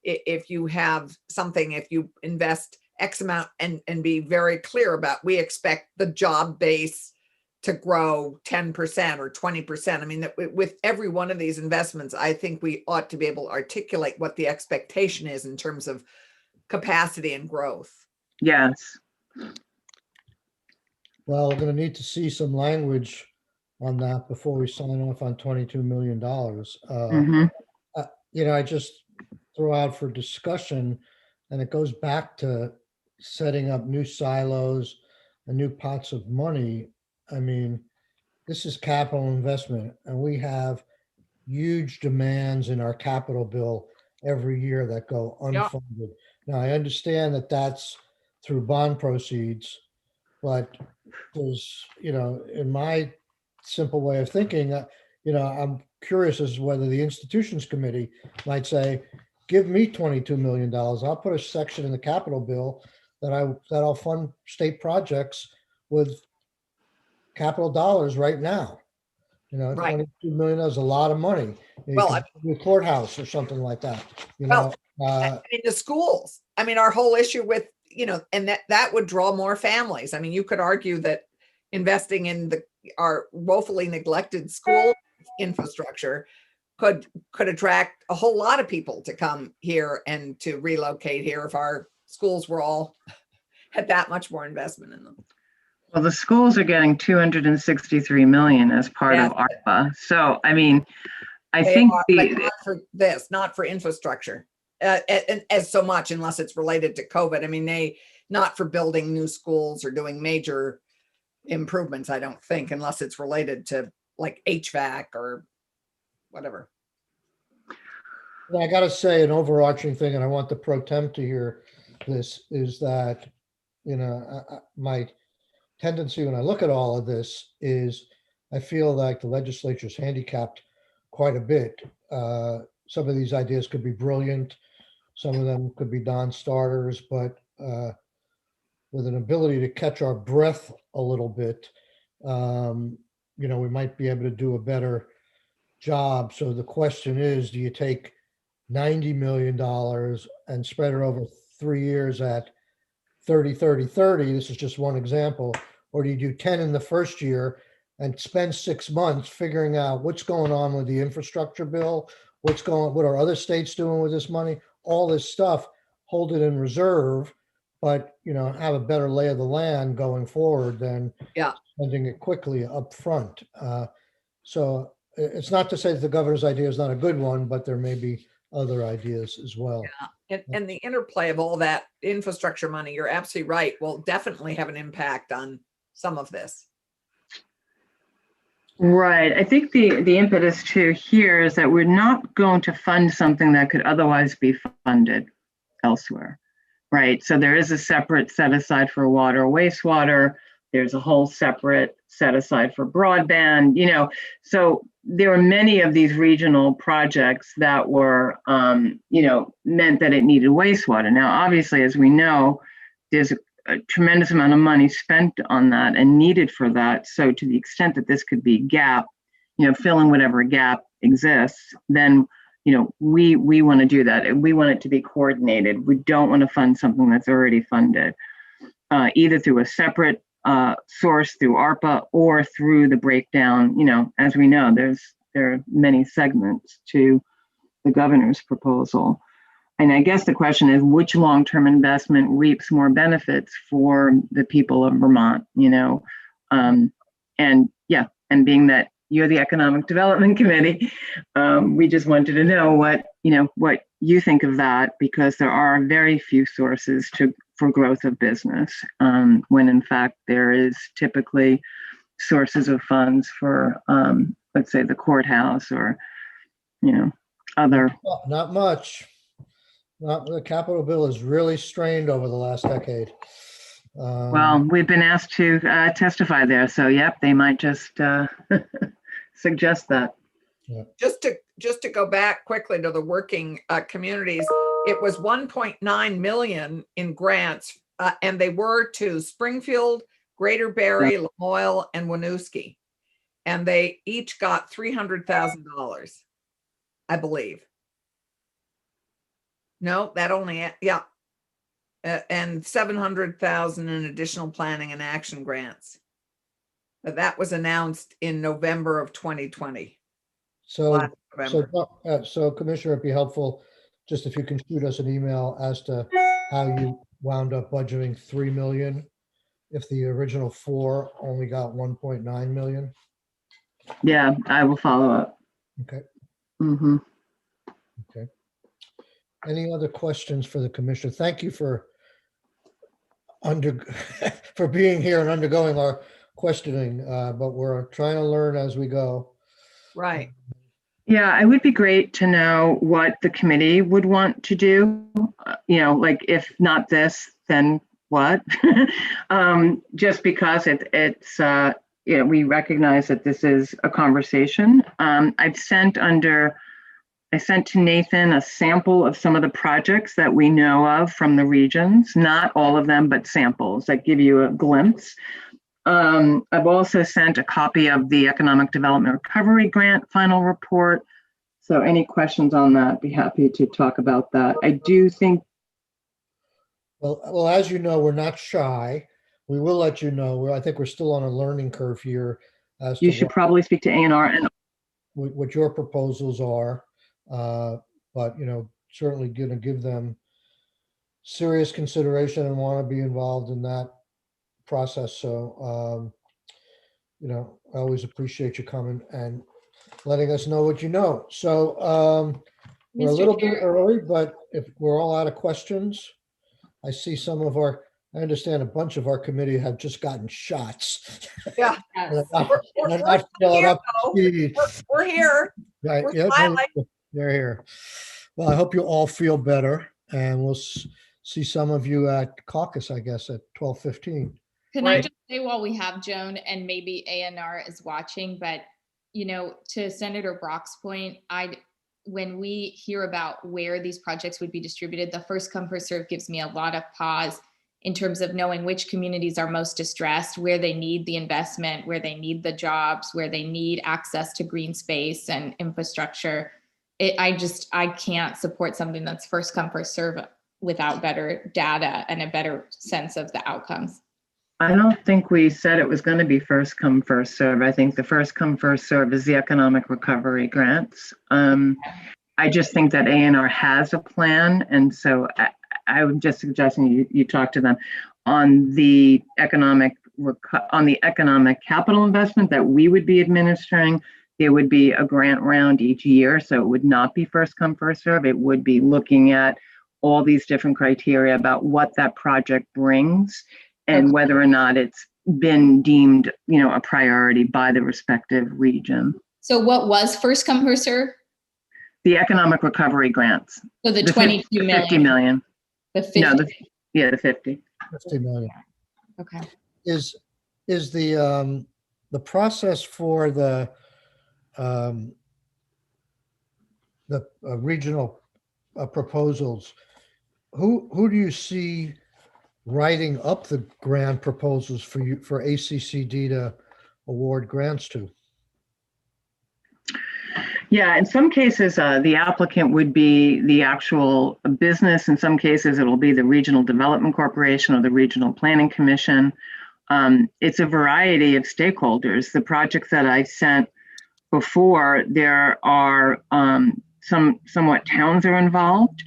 if you have something, if you invest X amount and be very clear about, we expect the job base to grow 10% or 20%. I mean, with every one of these investments, I think we ought to be able to articulate what the expectation is in terms of capacity and growth. Yes. Well, we're going to need to see some language on that before we sign off on $22 million. I just throw out for discussion, and it goes back to setting up new silos and new pots of money. I mean, this is capital investment, and we have huge demands in our capital bill every year that go unfunded. Now, I understand that that's through bond proceeds, but there's, in my simple way of thinking, I'm curious as to whether the institutions committee might say, give me $22 million. I'll put a section in the capital bill that I'll fund state projects with capital dollars right now. Right. $22 million is a lot of money. Well, The courthouse or something like that. I mean, the schools. I mean, our whole issue with, and that would draw more families. I mean, you could argue that investing in our woefully neglected school infrastructure could attract a whole lot of people to come here and to relocate here if our schools were all had that much more investment in them. Well, the schools are getting $263 million as part of ARPA. So, I mean, I think but not for this, not for infrastructure, as so much, unless it's related to COVID. I mean, not for building new schools or doing major improvements, I don't think, unless it's related to like HVAC or whatever. I got to say, an overarching thing, and I want the pro temp to hear this, is that, my tendency when I look at all of this is I feel like the legislature's handicapped quite a bit. Some of these ideas could be brilliant. Some of them could be non-starters, but with an ability to catch our breath a little bit, we might be able to do a better job. So the question is, do you take $90 million and spread it over 3 years at 30, 30, 30? This is just one example. Or do you do 10 in the first year and spend 6 months figuring out what's going on with the infrastructure bill, what are other states doing with this money, all this stuff, hold it in reserve, but have a better lay of the land going forward than spending it quickly up front. So it's not to say that the governor's idea is not a good one, but there may be other ideas as well. Yeah. And the interplay of all that infrastructure money, you're absolutely right, will definitely have an impact on some of this. Right. I think the impetus too here is that we're not going to fund something that could otherwise be funded elsewhere. Right. So there is a separate set aside for water, wastewater. There's a whole separate set aside for broadband, so there are many of these regional projects that were, meant that it needed wastewater. Now, obviously, as we know, there's a tremendous amount of money spent on that and needed for that. So to the extent that this could be gap, fill in whatever gap exists, then, we want to do that. And we want it to be coordinated. We don't want to fund something that's already funded, either through a separate source through ARPA or through the breakdown. As we know, there are many segments to the governor's proposal. And I guess the question is, which long-term investment reaps more benefits for the people of Vermont? And yeah, and being that you're the Economic Development Committee, we just wanted to know what you think of that, because there are very few sources for growth of business, when in fact there is typically sources of funds for, let's say, the courthouse or, other. Not much. Not the Capitol bill is really strained over the last decade. Well, we've been asked to testify there, so yep, they might just suggest that. Just to go back quickly to the working communities, it was 1.9 million in grants, and they were to Springfield, Greater Barrie, Lamoille, and Winooski, and they each got $300,000, I believe. No, that only, yeah. And 700,000 in additional planning and action grants. But that was announced in November of 2020. So, November. so Commissioner, it'd be helpful just if you can shoot us an email as to how you wound up budgeting 3 million if the original 4 only got 1.9 million. Yeah, I will follow up. Okay. Mm-hmm. Okay. Any other questions for the commissioner? Thank you for for being here and undergoing our questioning, but we're trying to learn as we go. Right. Yeah, it would be great to know what the committee would want to do. Like if not this, then what? Just because it's we recognize that this is a conversation. I sent to Nathan a sample of some of the projects that we know of from the regions, not all of them, but samples that give you a glimpse. I've also sent a copy of the Economic Development Recovery Grant final report. So any questions on that, be happy to talk about that. I do think. Well, as you know, we're not shy. We will let you know. I think we're still on a learning curve here. As You to should probably speak to A&R and what your proposals are. But, certainly going to give them serious consideration and want to be involved in that process. So, I always appreciate you coming and letting us know what you know. So we're a Mr. little bit Chair. early, but if we're all out of questions, I see I understand a bunch of our committee have just gotten shots. Yeah. Yes. They're not filling up to speed. We're here. Right, We're yeah, smiling. they're here. Well, I hope you all feel better, and we'll see some of you at caucus, I guess, at 12:15. Can I Right. just say while we have Joan, and maybe ANR is watching, but to Senator Brock's point, when we hear about where these projects would be distributed, the first come first serve gives me a lot of pause in terms of knowing which communities are most distressed, where they need the investment, where they need the jobs, where they need access to green space and infrastructure. I can't support something that's first come first serve without better data and a better sense of the outcomes. I don't think we said it was going to be first come first serve. I think the first come first serve is the economic recovery grants. I just think that A&R has a plan, and so I'm just suggesting you talk to them on the economic capital investment that we would be administering. There would be a grant round each year, so it would not be first come first serve. It would be looking at all these different criteria about what that project brings and whether or not it's been deemed, a priority by the respective region. So what was first come first serve? The economic recovery grants. So the 22 million. 50 million. The 50. No, the 50. 50 million. Okay. Is the process for the regional proposals, who do you see writing up the grant proposals for ACCD to award grants to? Yeah, in some cases, the applicant would be the actual business. In some cases, it'll be the Regional Development Corporation or the Regional Planning Commission. It's a variety of stakeholders. The projects that I sent before, there are somewhat towns are involved.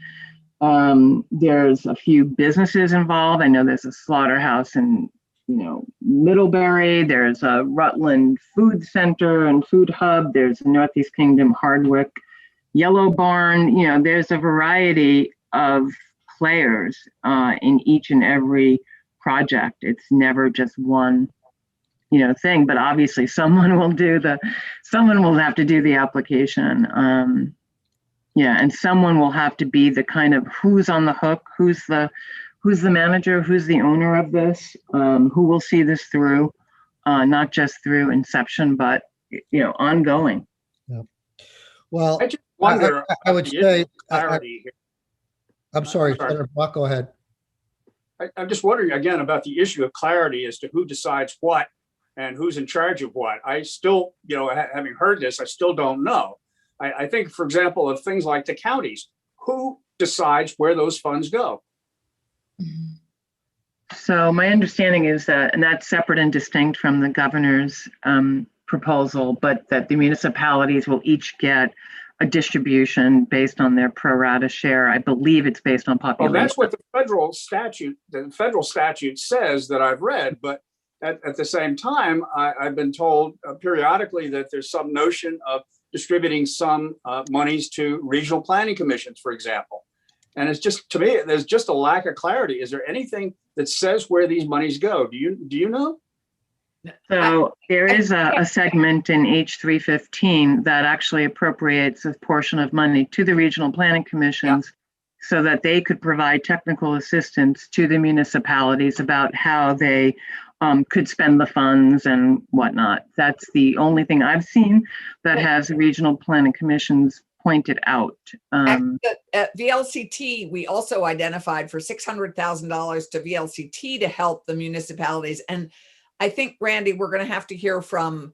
There's a few businesses involved. I know there's a slaughterhouse in Middlebury, there's a Rutland Food Center and Food Hub, there's Northeast Kingdom Hardwick Yellow Barn. There's a variety of players in each and every project. It's never just one thing, but obviously someone will have to do the application. And someone will have to be the kind of who's on the hook, who's the manager, who's the owner of this, who will see this through, not just through inception, but ongoing. Yeah. Well, I just wonder. I would say, clarity here. I'm sorry, Sorry. Senator Block, go ahead. I'm just wondering again about the issue of clarity as to who decides what and who's in charge of what. I still, having heard this, I still don't know. I think, for example, of things like the counties, who decides where those funds go? So my understanding is that, and that's separate and distinct from the governor's proposal, but that the municipalities will each get a distribution based on their pro rata share. I believe it's based on Well, population. that's what the federal statute says that I've read, but at the same time, I've been told periodically that there's some notion of distributing some monies to regional planning commissions, for example. And it's just, to me, there's just a lack of clarity. Is there anything that says where these monies go? Do you know? So there is a segment in H315 that actually appropriates a portion of money to the regional planning commissions so that they could provide technical assistance to the municipalities about how they could spend the funds and whatnot. That's the only thing I've seen that has regional planning commissions pointed out. At VLCT, we also identified for $600,000 to VLCT to help the municipalities. And I think, Randy, we're going to have to hear from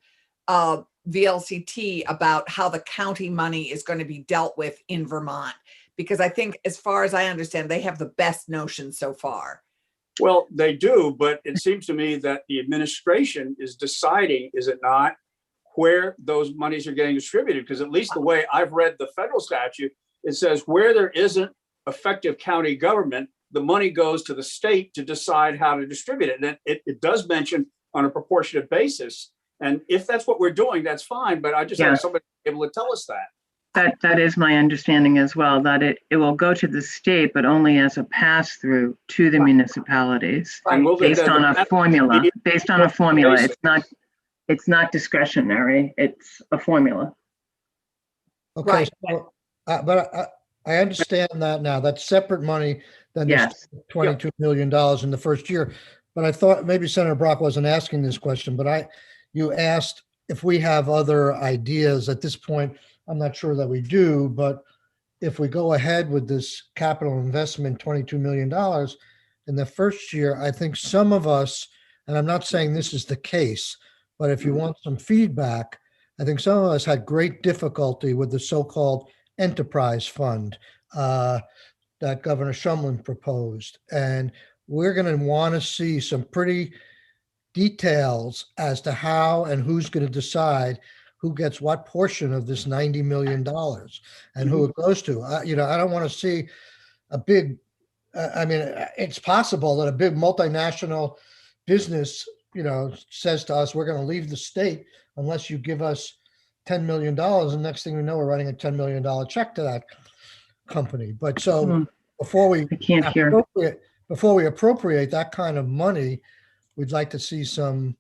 VLCT about how the county money is going to be dealt with in Vermont, because I think, as far as I understand, they have the best notion so far. Well, they do, but it seems to me that the administration is deciding, is it not, where those monies are getting distributed? Because at least the way I've read the federal statute, it says where there isn't effective county government, the money goes to the state to decide how to distribute it. And it does mention on a proportionate basis. And if that's what we're doing, that's fine. But I just have somebody able to tell us that. That is my understanding as well, that it will go to the state, but only as a pass-through to the municipalities based on a formula. It's not discretionary. It's a formula. Okay, Right. so, but I understand that now. That's separate money than this Yes. $22 million in the first year. But I thought maybe Senator Brock wasn't asking this question, but you asked if we have other ideas at this point. I'm not sure that we do, but if we go ahead with this capital investment, $22 million in the first year, I think some of us, and I'm not saying this is the case, but if you want some feedback, I think some of us had great difficulty with the so-called enterprise fund that Governor Shumlin proposed. And we're going to want to see some pretty details as to how and who's going to decide who gets what portion of this $90 million and who it goes to. I don't want to see a big, it's possible that a big multinational business, says to us, we're going to leave the state unless you give us $10 million. And next thing we know, we're writing a $10 million check to that company. But so before we appropriate that kind of money, we'd like to see some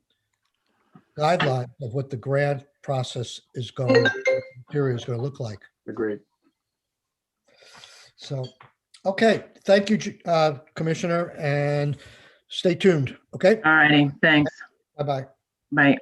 guidelines of what the grant process is going to look like. Agreed. So, okay. Thank you, Commissioner, and stay tuned. Okay. All righty. Thanks. Bye-bye. Bye.